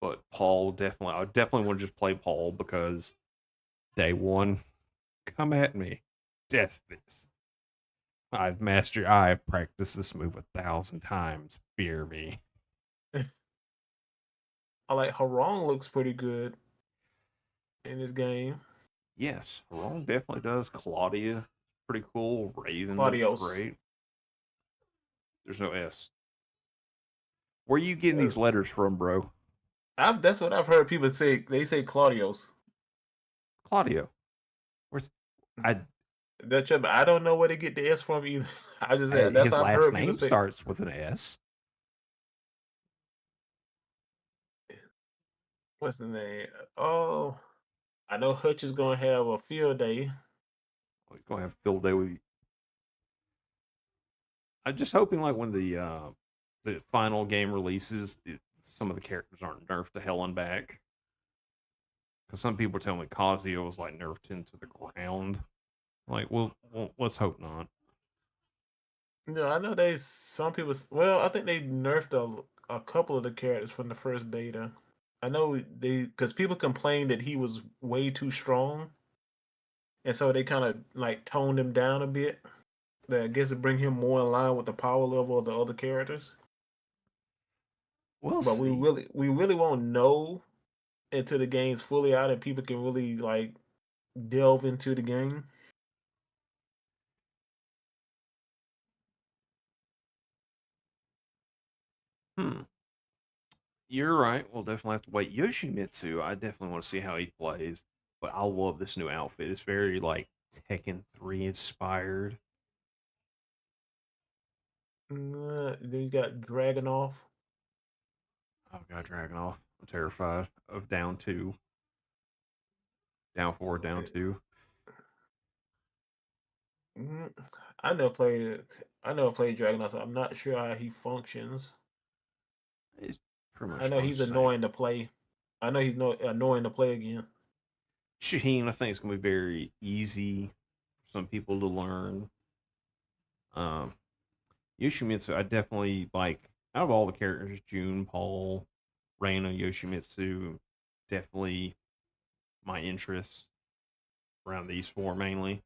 But Paul I definitely want to just play Paul because day one, come at me. Death Fist. I've practiced this move 1,000 times. Fear me. I like Harong looks pretty good in this game. Yes, Harong definitely does. Claudia, pretty cool. Raven Claudios. looks great. There's no S. Where are you getting these letters from, bro? That's what I've heard people say. They say Claudios. Claudio. Where's I don't know where they get the S from either. I just said that's his what I've last heard name people say. starts with an S. What's the name? Oh, I know Hutch is gonna have a field day. Oh, he's gonna have a field day with you. I'm just hoping, like, when the final game releases, some of the characters aren't nerfed to hell and back. Because some people are telling me Kazuya was like nerfed into the ground. Like, well, let's hope not. No, I know some people. Well, I think they nerfed a couple of the characters from the first beta. I know because people complained that he was way too strong, and so they kind of like toned him down a bit. That I guess to bring him more in line with the power level of the other characters. We'll But see. we really won't know until the game's fully out and people can really like delve into the game. You're right. We'll definitely have to wait. Yoshimitsu, I definitely want to see how he plays. But I love this new outfit. It's very like Tekken 3 inspired. Then you got Dragunov. Oh god, Dragunov. I'm terrified of down 2. Down 4, down 2. I never played Dragunov, so I'm not sure how he functions. It's pretty much I know he's annoying to play. I know he's annoying to play again. Shaheen, I think it's gonna be very easy for some people to learn. Yoshimitsu, I definitely like out of all the characters, June, Paul, Reina, Yoshimitsu, definitely my interests around these 4 mainly.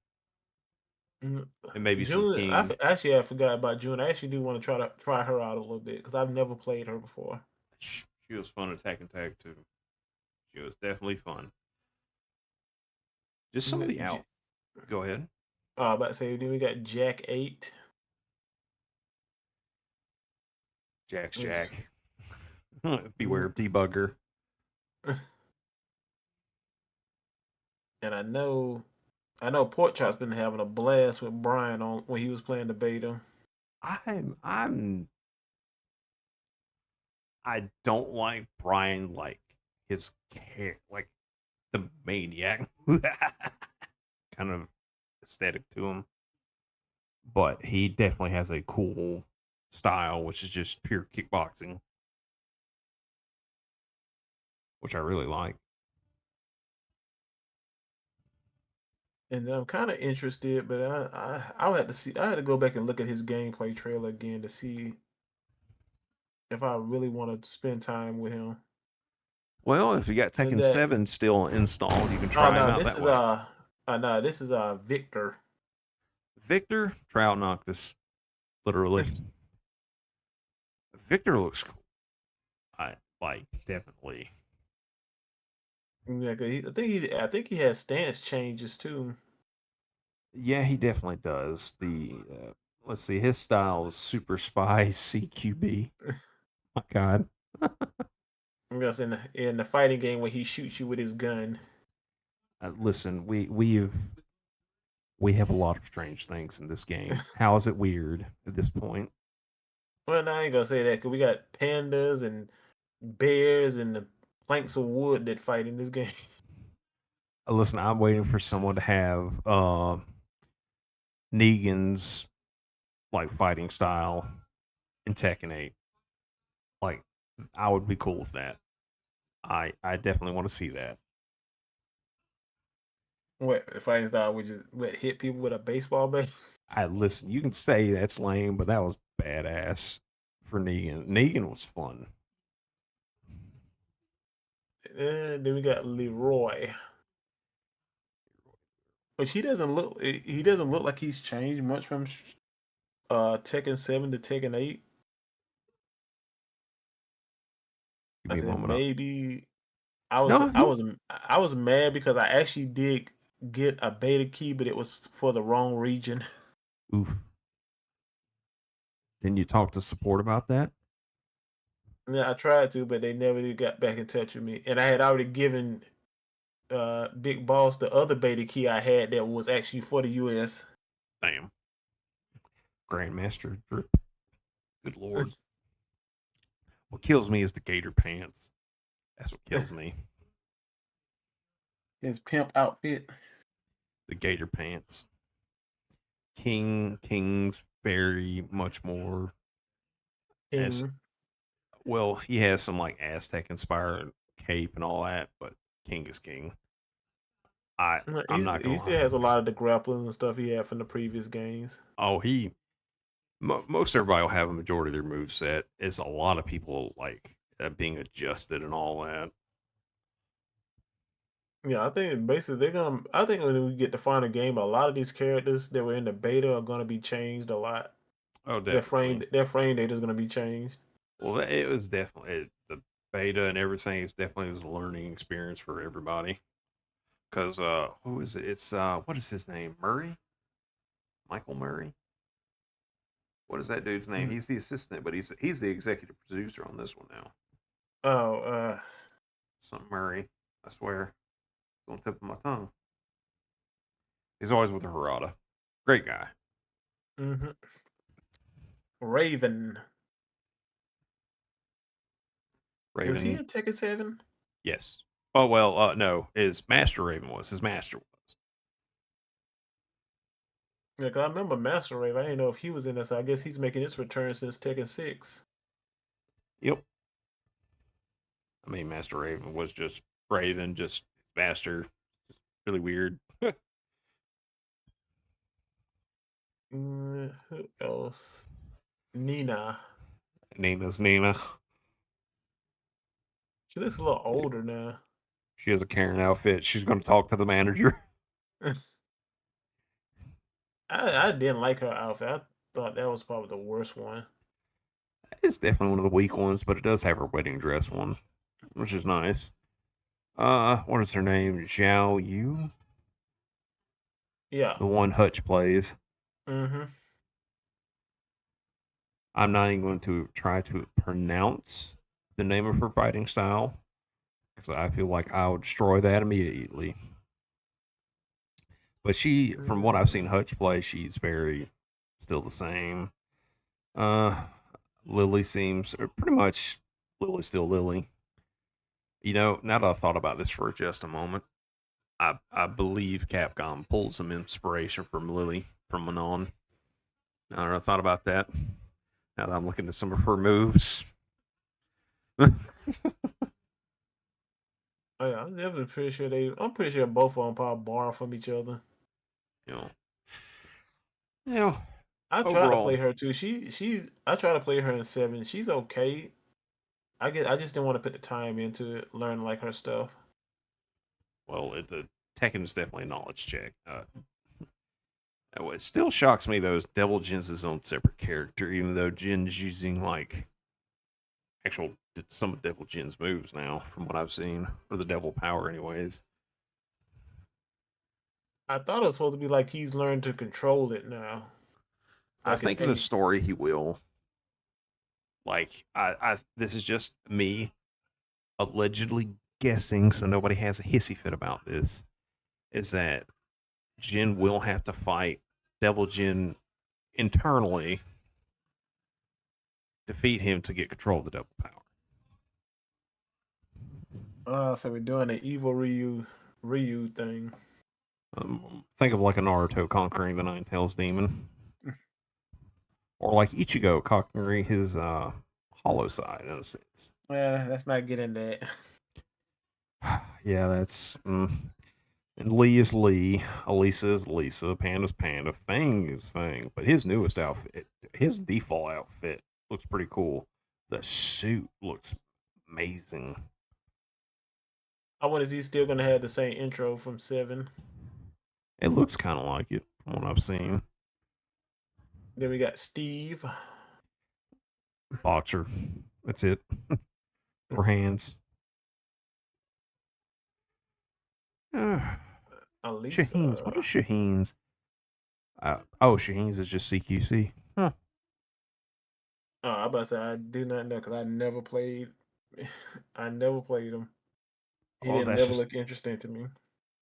And maybe June. some King. I forgot about June. I actually do want to try her out a little bit because I've never played her before. She was fun at Tekken Tag too. She was definitely fun. Just some of the out. Go ahead. About to say, then we got Jack 8. Jack's Jack. Beware of debugger. And I know Porkchop's been having a blast with Brian when he was playing the beta. I don't like Brian, like his like the maniac kind of aesthetic to him. But he definitely has a cool style, which is just pure kickboxing, which I really like. And I'm kind of interested, but I'll have to see. I had to go back and look at his gameplay trailer again to see if I really want to spend time with him. Well, if you got And Tekken 7 still installed, you can oh try him no, out that way. this is Victor. Victor, try out Noctis. Literally. Victor looks cool. I like definitely. Yeah, 'cause I think he has stance changes too. Yeah, he definitely does. Let's see, his style is Super Spy CQB. My God. That's in the fighting game where he shoots you with his gun. Listen, we have a lot of strange things in this game. How is it weird at this point? Well, no, I ain't gonna say that because we got pandas and bears and the planks of wood that fight in this game. Listen, I'm waiting for someone to have Negan's like fighting style in Tekken 8. Like, I would be cool with that. I definitely want to see that. What the fighting style, which is what hit people with a baseball bat? Listen, you can say that's lame, but that was badass for Negan. Negan was fun. Then we got Leroy, which he doesn't look like he's changed much from Tekken 7 to Tekken 8. Give I me a said moment up. maybe I was No, I was I was mad because I actually did get a beta key, but it was for the wrong region. oof. Didn't you talk to support about that? Yeah, I tried to, but they never got back in touch with me. And I had already given Big Boss the other beta key I had that was actually for the US. Damn. Grandmaster drip. Good lord. What kills me is the gator pants. That's what kills me. His pimp outfit. The gator pants. King's very much more as well. He has some like Aztec inspired cape and all that, but King is King. I'm not He gonna still lie. has a lot of the grappling and stuff he had from the previous games. Oh, most everybody will have a majority of their move set. It's a lot of people like being adjusted and all that. Yeah, I think basically they're gonna. I think when we get the final game, a lot of these characters that were in the beta are gonna be changed a lot. Oh, definitely. Their frame data is gonna be changed. Well, it was definitely the beta and everything. Is definitely was a learning experience for everybody. Because who is it? It's what is his name? Murray, Michael Murray. What is that dude's name? Mm. He's the assistant, but he's the executive producer on this one now. Oh, Some Murray, I swear, it's on the tip of my tongue. He's always with the Harada. Great guy. mm-hmm. Raven. Raven. Was he in Tekken 7? Yes. Oh well, no. His master Raven was. His master was. Yeah, because I remember Master Raven. I didn't know if he was in this. So I guess he's making his return since Tekken 6. Yep. I mean, Master Raven was just Raven, just master. Just really weird. Who else? Nina. Nina's Nina. She looks a little older now. She has a Karen outfit. She's going to talk to the manager. I didn't like her outfit. I thought that was probably the worst one. It's definitely one of the weak ones, but it does have her wedding dress one, which is nice. What is her name? Zhao Yu? Yeah. The one Hutch plays. Mm-hmm. I'm not even going to try to pronounce the name of her fighting style because I feel like I'll destroy that immediately. But she, from what I've seen Hutch play, she's very still the same. Lily seems pretty much Lily's still Lily. You know, now that I've thought about this for just a moment, I believe Capcom pulled some inspiration from Lily from Manon. I don't know, I thought about that. Now that I'm looking at some of her moves. I'm definitely pretty sure I'm pretty sure both of them probably borrow from each other. You know, you know, I try to play overall, her too. I try to play her in 7. She's okay. I just didn't want to put the time into it, learn like her stuff. well, Tekken is definitely a knowledge check. It still shocks me though. Devil Jin's his own separate character, even though Jin's using like actual some of Devil Jin's moves now, from what I've seen, for the Devil Power, anyways. I thought it was supposed to be like he's learned to control it now. I Like think in the story he will. Like, this is just me allegedly guessing, so nobody has a hissy fit about this. Is that Jin will have to fight Devil Jin internally, defeat him to get control of the Devil Power. So we're doing the evil Ryu thing. Think of like a Naruto conquering the Nine Tails Demon, or like Ichigo conquering his hollow side in a sense. Well, let's not get into that. Yeah, that's. And Lee is Lee, Elisa is Lisa, Panda's Panda, Fang is Fang. But his newest outfit, his default outfit, looks pretty cool. The suit looks amazing. I wonder is he still gonna have the same intro from 7? It looks kind of like it from what I've seen. Then we got Steve. Boxer. That's it. For hands. Elisa. Shaheen's. What is Shaheen's? Shaheen's is just CQC. Huh. Oh, I about to say I do not know because I never played. I never played him. He Well, didn't that's never just- look interesting to me.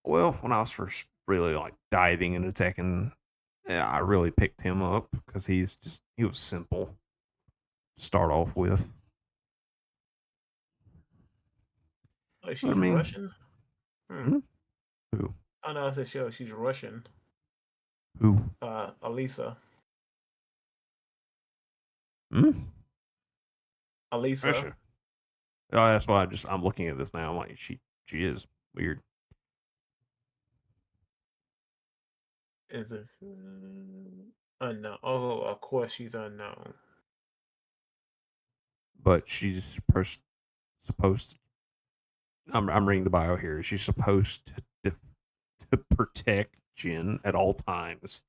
Well, when I was first really like diving into Tekken, yeah, I really picked him up because he was simple to start off with. Like she's I mean- Russian. Who? Oh no, I said she's Russian. Who? Elisa. Russia. Elisa. Oh, that's why I'm looking at this now. I'm like, she is weird. Is it unknown? Oh, of course she's unknown. But she's supposed to. I'm reading the bio here. She's supposed to protect Jin at all times.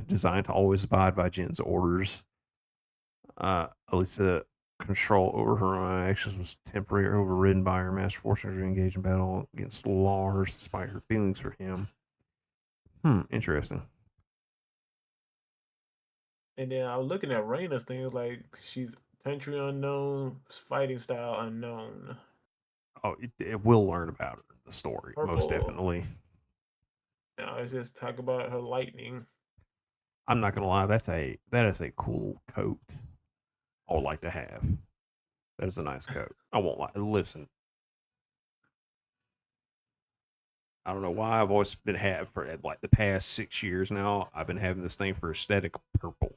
Designed to always abide by Jin's orders. Elisa control over her own actions was temporary, overridden by her master, forcing her to engage in battle against Lars despite her feelings for him. Interesting. And then I was looking at Raina's thing. It was like she's country unknown, fighting style unknown. Oh, it will learn about her, the story, most Purple. definitely. Now it's just talk about her lightning. I'm not gonna lie, that is a cool coat. I would like to have. That is a nice coat. I won't lie. Listen, I don't know why I've always been having for like the past 6 years now. I've been having this thing for aesthetic purple.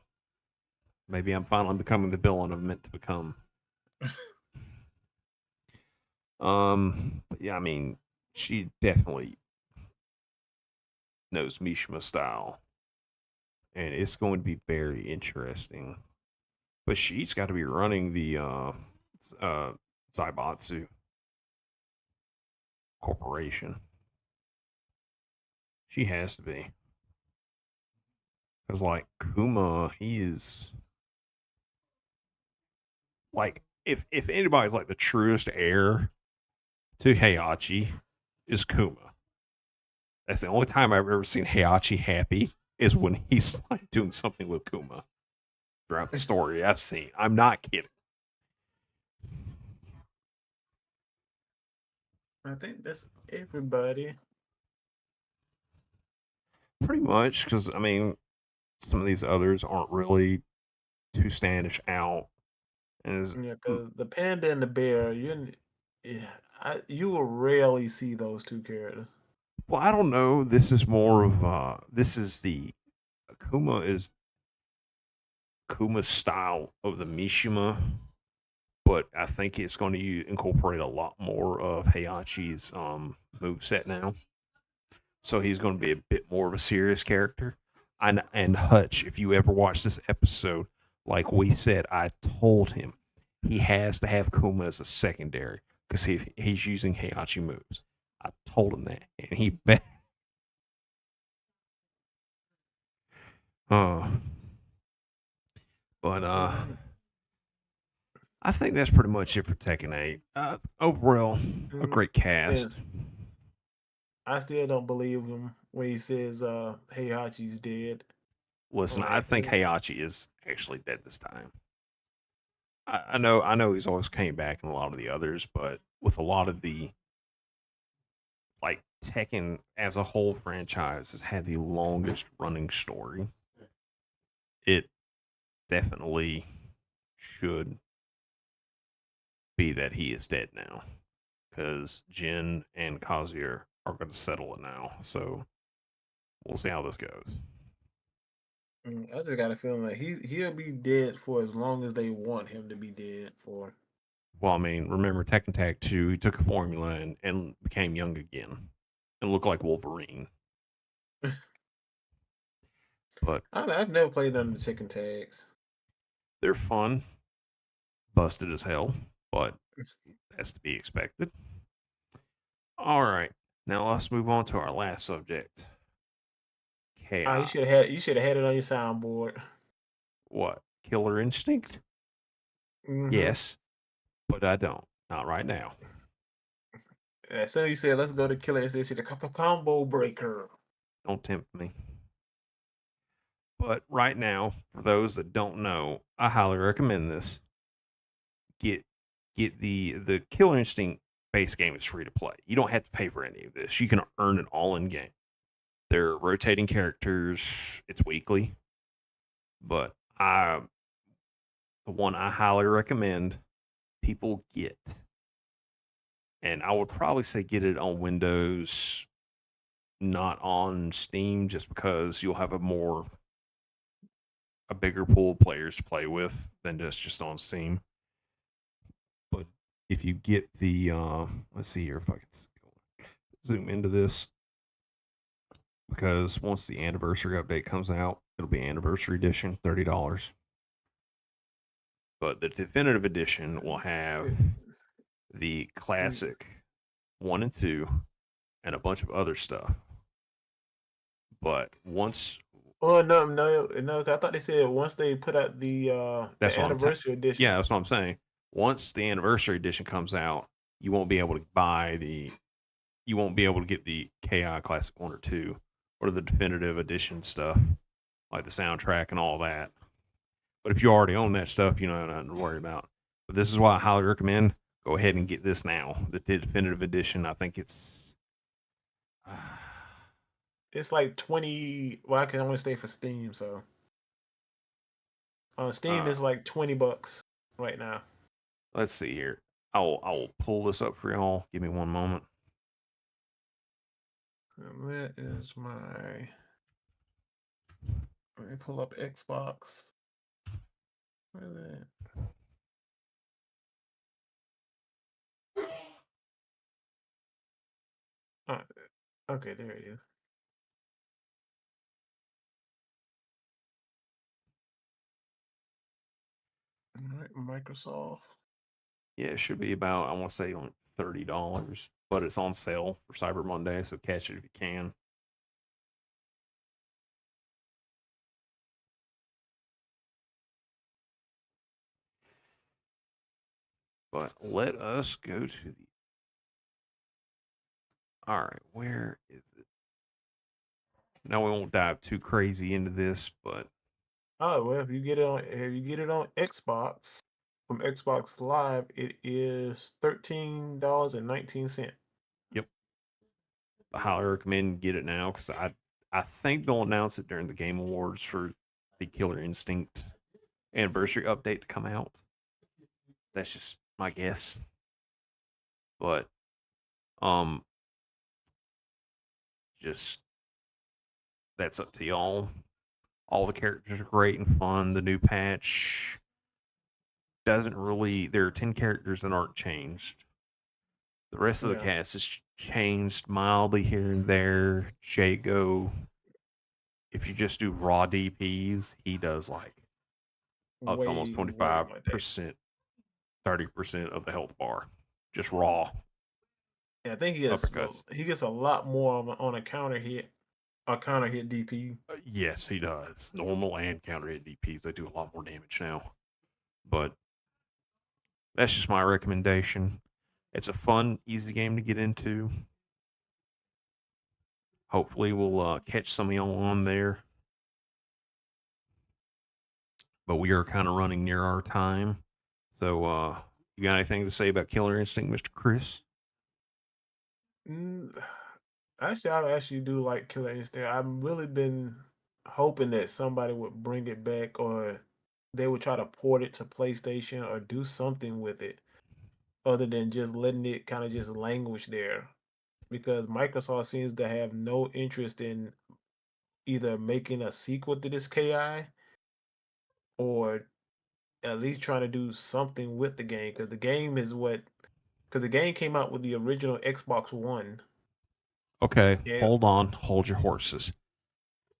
Maybe I'm finally becoming the villain I'm meant to become. But yeah, I mean, she definitely knows Mishima style, and it's going to be very interesting. But she's got to be running the Zaibatsu Corporation. She has to be. Because, like, Kuma, he is. Like, if anybody's like the truest heir to Heihachi, is Kuma. That's the only time I've ever seen Heihachi happy is when he's like doing something with Kuma. Throughout the story I've seen. I'm not kidding. I think that's everybody. Pretty much, because, I mean, some of these others aren't really too standish out. And Yeah, because the panda and the bear, you will rarely see those two characters. well, I don't know. This is more of this is the Kuma's style of the Mishima, but I think it's going to incorporate a lot more of Heihachi's move set now. so he's going to be a bit more of a serious character. And Hutch, if you ever watch this episode, like we said, I told him he has to have Kuma as a secondary because he's using Heihachi moves. I told him that, and he bet. But I think that's pretty much it for Tekken 8. Overall, a great cast. I still don't believe him when he says Heihachi's dead. Listen, I think Heihachi is actually dead this time. I know he's always came back in a lot of the others, but with a lot of the like Tekken as a whole franchise has had the longest running story. It definitely should be that he is dead now, because Jin and Kazuya are going to settle it now. So we'll see how this goes. I just got a feeling like he'll be dead for as long as they want him to be dead for. Well, I mean, remember Tekken Tag 2, he took a formula and became young again and looked like Wolverine. But I've never played none of the Tekken tags. They're fun, busted as hell, but that's to be expected. All right, now let's move on to our last subject. Chaos. You should have had it on your soundboard. What? Killer Instinct? Mm-hmm. Yes, but I don't. Not right now. As soon as you said, let's go to Killer Instinct, the combo breaker. Don't tempt me. But right now, for those that don't know, I highly recommend this. Get the Killer Instinct base game is free to play. You don't have to pay for any of this. You can earn it all in game. They're rotating characters. It's weekly. But the one I highly recommend people get, and I would probably say get it on Windows, not on Steam, just because you'll have a bigger pool of players to play with than just on Steam. But if you get the let's see here if I can zoom into this, because once the anniversary update comes out, it'll be anniversary edition, $30. But the definitive edition will have the classic 1 and 2 and a bunch of other stuff. But once no, I thought they said once they put out the anniversary edition. Yeah, that's what I'm saying. Once the anniversary edition comes out, you won't be able to get the KI Classic 1 or 2 or the definitive edition stuff, like the soundtrack and all that. But if you already own that stuff, you don't have nothing to worry about. But this is why I highly recommend go ahead and get this now. The definitive edition, I think it's like 20. Well, I can only stay for Steam, so on Steam it's like $20 right now. Let's see here. I'll pull this up for y'all. Give me one moment. And that is let me pull up Xbox. Where is it? Okay, there it is. All right, Microsoft. Yeah, it should be about, I want to say, like $30, but it's on sale for Cyber Monday, so catch it if you can. But let us go to the. All right, where is it? Now we won't dive too crazy into this, but oh well, if you get it on Xbox from Xbox Live, it is $13.19. Yep, I highly recommend get it now because I think they'll announce it during the Game Awards for the Killer Instinct anniversary update to come out. That's just my guess. But just that's up to y'all. All the characters are great and fun. The new patch doesn't really. There are 10 characters that aren't changed. The rest of the cast is changed mildly here and there. Jago, if you just do raw DPs, he does like up to almost Way more like that. 25%, 30% of the health bar. Just raw. Yeah, I think Uppercuts. he gets a lot more on a counter hit DP. Yes, he does. Normal and counter hit DPs, they do a lot more damage now. But that's just my recommendation. It's a fun, easy game to get into. Hopefully, we'll catch some of y'all on there. But we are kind of running near our time. So, you got anything to say about Killer Instinct, Mr. Chris? Mm, Actually, I actually do like Killer Instinct. I've really been hoping that somebody would bring it back, or they would try to port it to PlayStation or do something with it, other than just letting it kind of just languish there. Because Microsoft seems to have no interest in either making a sequel to this KI or at least trying to do something with the game. Because the game came out with the original Xbox One. Okay, Yeah, hold on. Hold your horses.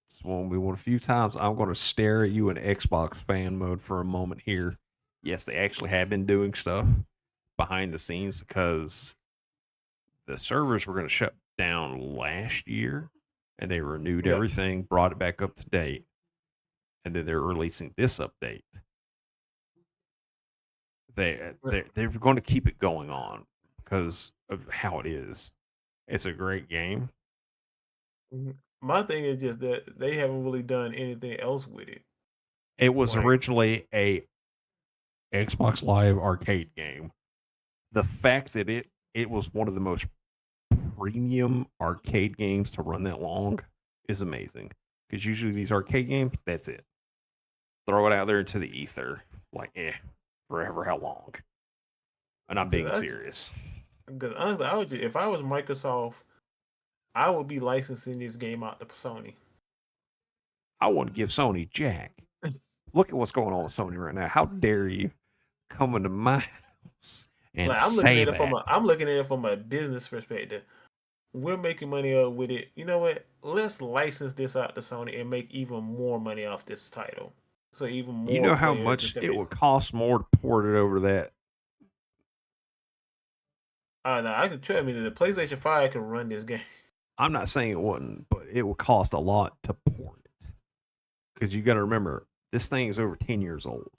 It's one we won a few times. I'm going to stare at you in Xbox fan mode for a moment here. Yes, they actually have been doing stuff behind the scenes because the servers were going to shut down last year and they renewed yeah. everything, brought it back up to date, and then they're releasing this update. They're going to keep it going on because of how it is. It's a great game. Mhm. My thing is just that they haven't really done anything else with it. It was Like, originally a Xbox Live arcade game. The fact that it was one of the most premium arcade games to run that long is amazing. Because usually these arcade games, that's it. Throw it out there into the ether, like forever. How long? And I'm being serious. because honestly, if I was Microsoft, I would be licensing this game out to Sony. I wouldn't give Sony jack. Look at what's going on with Sony right now. How dare you come into my house and Like say that? I'm looking at it from a business perspective. We're making money with it. You know what? Let's license this out to Sony and make even more money off this title. So even You more know how players much can it be. would cost more to port it over that. No, I can trust me. The PlayStation 5 can run this game. I'm not saying it wouldn't, but it would cost a lot to port it. Because you got to remember, this thing is over 10 years old.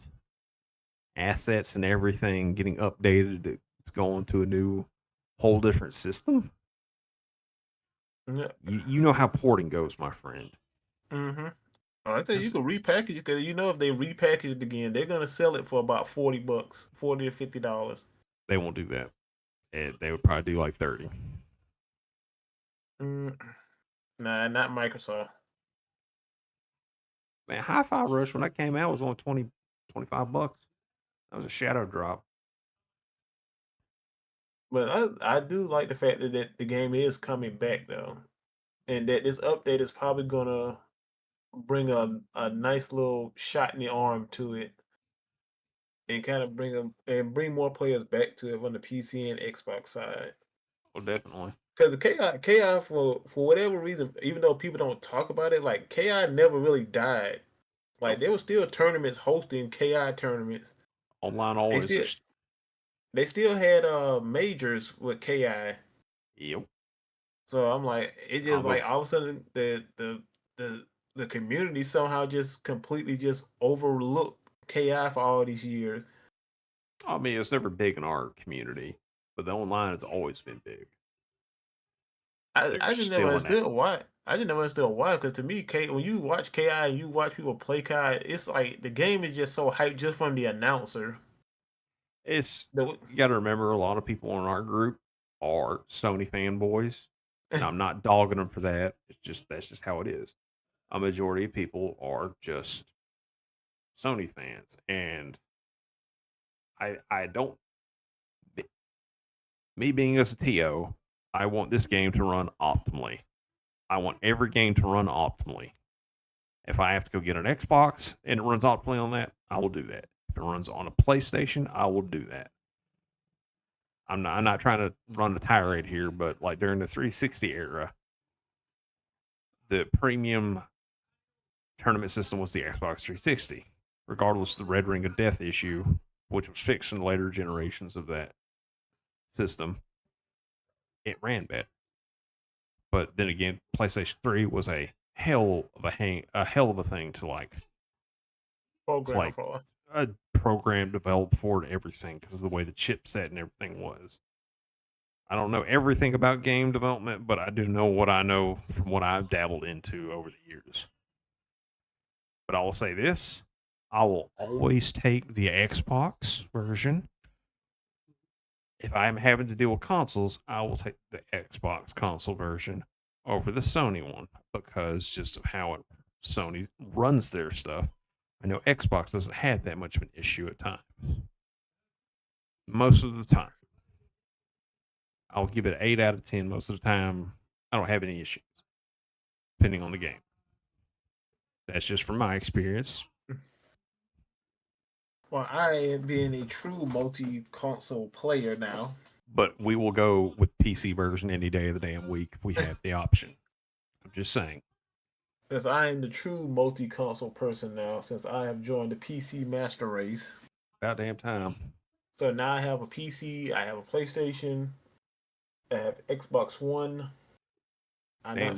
Assets and everything getting updated to go into a new, whole different system. Yeah. You know how porting goes, my friend. Mm-hmm. I think you can repackage it because if they repackage it again, they're gonna sell it for about $40, $40 to $50. They won't do that. They would probably do like 30. Nah, not Microsoft. Man, Hi-Fi Rush when that came out was only 20, $25. That was a shadow drop. But I do like the fact that the game is coming back though, and that this update is probably gonna bring a nice little shot in the arm to it, and kind of bring more players back to it on the PC and Xbox side. Oh, definitely. Because the KI for whatever reason, even though people don't talk about it, like KI never really died. Like Nope. there were still tournaments hosting KI tournaments. Online They always. still they still had majors with KI. Yep. So I'm like, it just Although, like all of a sudden the community somehow just completely just overlooked KI for all these years. I mean, it's never big in our community, but the online has always been big. I They're just never still in that. understood why. I just never understood why. Because to me, when you watch KI and you watch people play KI, it's like the game is just so hyped just from the announcer. You got to remember, a lot of people in our group are Sony fanboys. Now, I'm not dogging them for that. That's just how it is. A majority of people are just Sony fans, and I don't. Me being as a TO, I want this game to run optimally. I want every game to run optimally. If I have to go get an Xbox and it runs optimally on that, I will do that. If it runs on a PlayStation, I will do that. I'm not trying to run a tirade here, but like during the 360 era, the premium tournament system was the Xbox 360, regardless of the Red Ring of Death issue, which was fixed in later generations of that system. It ran bad. But then again, PlayStation 3 was a hell of a thing to like Program for. a program developed for everything because of the way the chipset and everything was. I don't know everything about game development, but I do know what I know from what I've dabbled into over the years. But I will say this: I will always take the Xbox version. If I'm having to deal with consoles, I will take the Xbox console version over the Sony one because just of how Sony runs their stuff. I know Xbox doesn't have that much of an issue at times. Most of the time. I'll give it 8 out of 10 most of the time. I don't have any issues, depending on the game. That's just from my experience. Well, I being a true multi-console player now. But we will go with PC version any day of the damn week if we have the option. I'm just saying. Because I am the true multi-console person now, since I have joined the PC master race. About damn time. So now I have a PC, I have a PlayStation, I have Xbox One. I'm not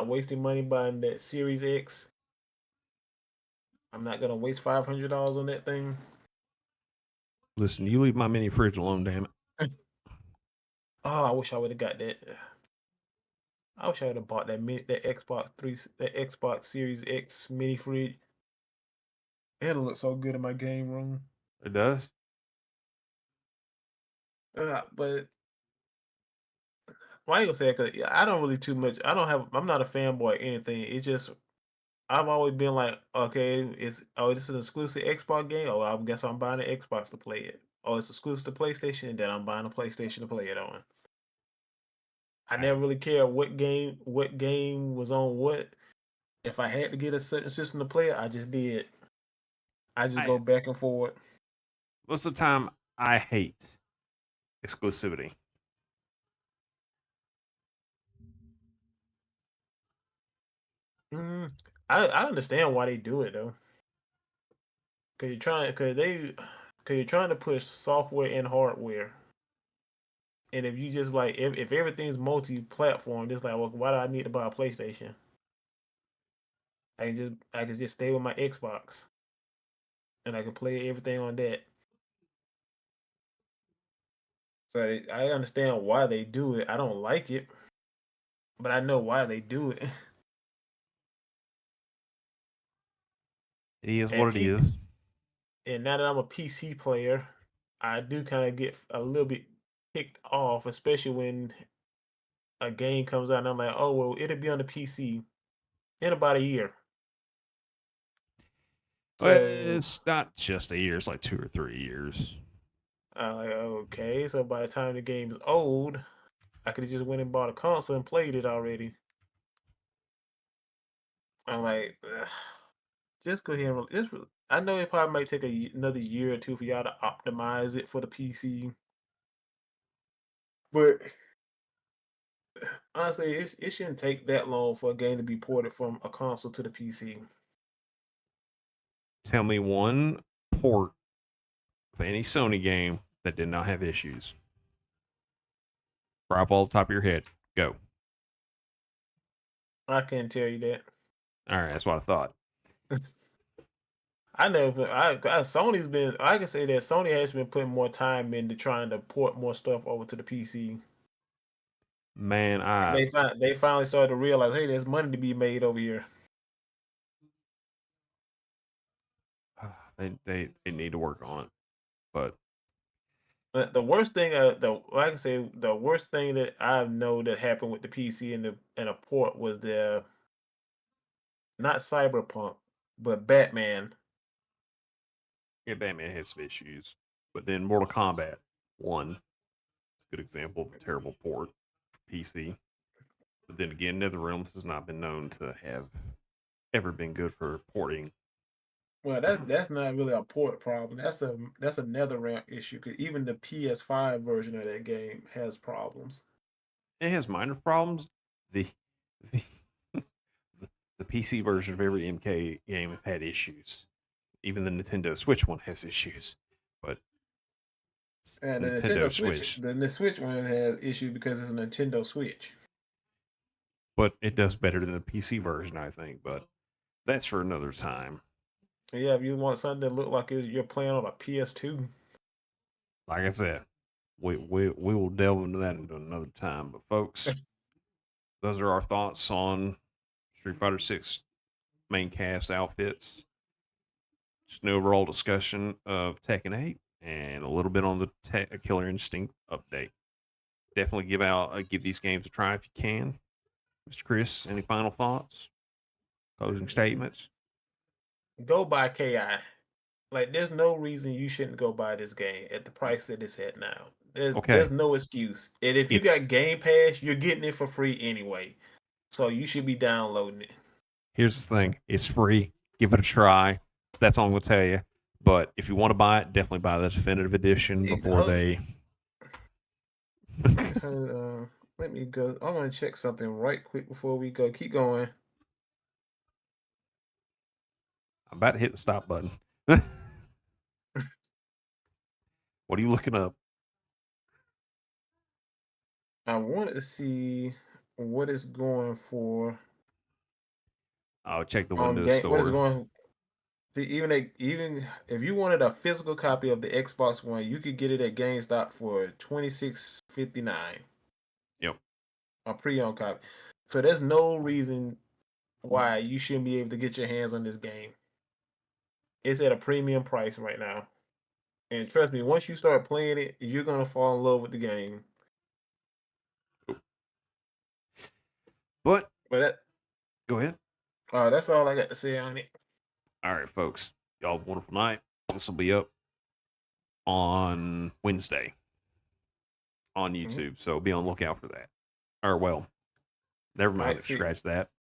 wasting money buying that Series X. I'm not gonna waste $500 on that thing. Listen, you leave my mini fridge alone, damn it. Oh, I wish I would have got that. I wish I would have bought that Xbox Series X mini fridge. It'll look so good in my game room. It does. But why you gonna say that? 'Cause I don't really too much. I'm not a fanboy or anything. It's just I've always been like, okay, this is an exclusive Xbox game. Oh, I guess I'm buying an Xbox to play it. Oh, it's exclusive to PlayStation, and then I'm buying a PlayStation to play it on. I never really cared what game was on what. If I had to get a certain system to play it, I just did. I just go back and forward. Most of the time, I hate exclusivity. I understand why they do it though. Cause you're trying to push software and hardware. And if you just like if everything's multi-platform, just like, well, why do I need to buy a PlayStation? I can just stay with my Xbox, and I can play everything on that. So I understand why they do it. I don't like it, but I know why they do it. It is what it is. And now that I'm a PC player, I do kind of get a little bit kicked off, especially when a game comes out and I'm like, oh well, it'll be on the PC in about a year. So it's not just a year; it's like 2 or 3 years. Like, okay, so by the time the game is old, I could have just went and bought a console and played it already. I'm like, just go ahead and I know it probably might take another year or two for y'all to optimize it for the PC, but honestly, it shouldn't take that long for a game to be ported from a console to the PC. Tell me one port of any Sony game that did not have issues. Right off the top of your head. Go. I can't tell you that. All right, that's what I thought. I know, but Sony's been. I can say that Sony has been putting more time into trying to port more stuff over to the PC. Man, they finally started to realize, hey, there's money to be made over here. They need to work on it, but the worst thing, like I say, the worst thing that I know that happened with the PC and a port was not Cyberpunk, but Batman. Yeah, Batman has some issues, but then Mortal Kombat 1 is a good example of a terrible port for PC. But then again, NetherRealms has not been known to have ever been good for porting Well, that's not really a port problem. That's another ramp issue. Cause even the PS5 version of that game has problems. It has minor problems. The the, the PC version of every MK game has had issues. Even the Nintendo Switch one has issues, but it's And the Nintendo Nintendo Switch, Switch. the Switch one has issue because it's a Nintendo Switch. But it does better than the PC version, I think. But that's for another time. Yeah, if you want something that look like you're playing on a PS2. Like I said, we will delve into that into another time. But folks, those are our thoughts on Street Fighter 6 main cast outfits. Just an overall discussion of Tekken 8 and a little bit on the Killer Instinct update. Definitely give these games a try if you can. Mr. Chris, any final thoughts? Closing statements? Go buy KI. Like, there's no reason you shouldn't go buy this game at the price that it's at now. There's Okay. no excuse. And if you got Game Pass, you're getting it for free anyway. So you should be downloading it. Here's the thing. It's free. Give it a try. That's all I'm going to tell you. But if you want to buy it, definitely buy the definitive edition before they... Let me go. I want to check something right quick before we go. Keep going. I'm about to hit the stop button. What are you looking up? I wanted to see what it's going for I'll check the on Windows game. What is Store. going? Even if you wanted a physical copy of the Xbox One, you could get it at GameStop for $26.59. Yep. A pre-owned copy. So there's no reason why you shouldn't be able to get your hands on this game. It's at a premium price right now. And trust me, once you start playing it, you're gonna fall in love with the game. But that go ahead. That's all I got to say on it. All right, folks. Y'all have a wonderful night. This will be up on Wednesday on YouTube. So be on the lookout for that. Or, well, never mind. Right, see. Scratch that.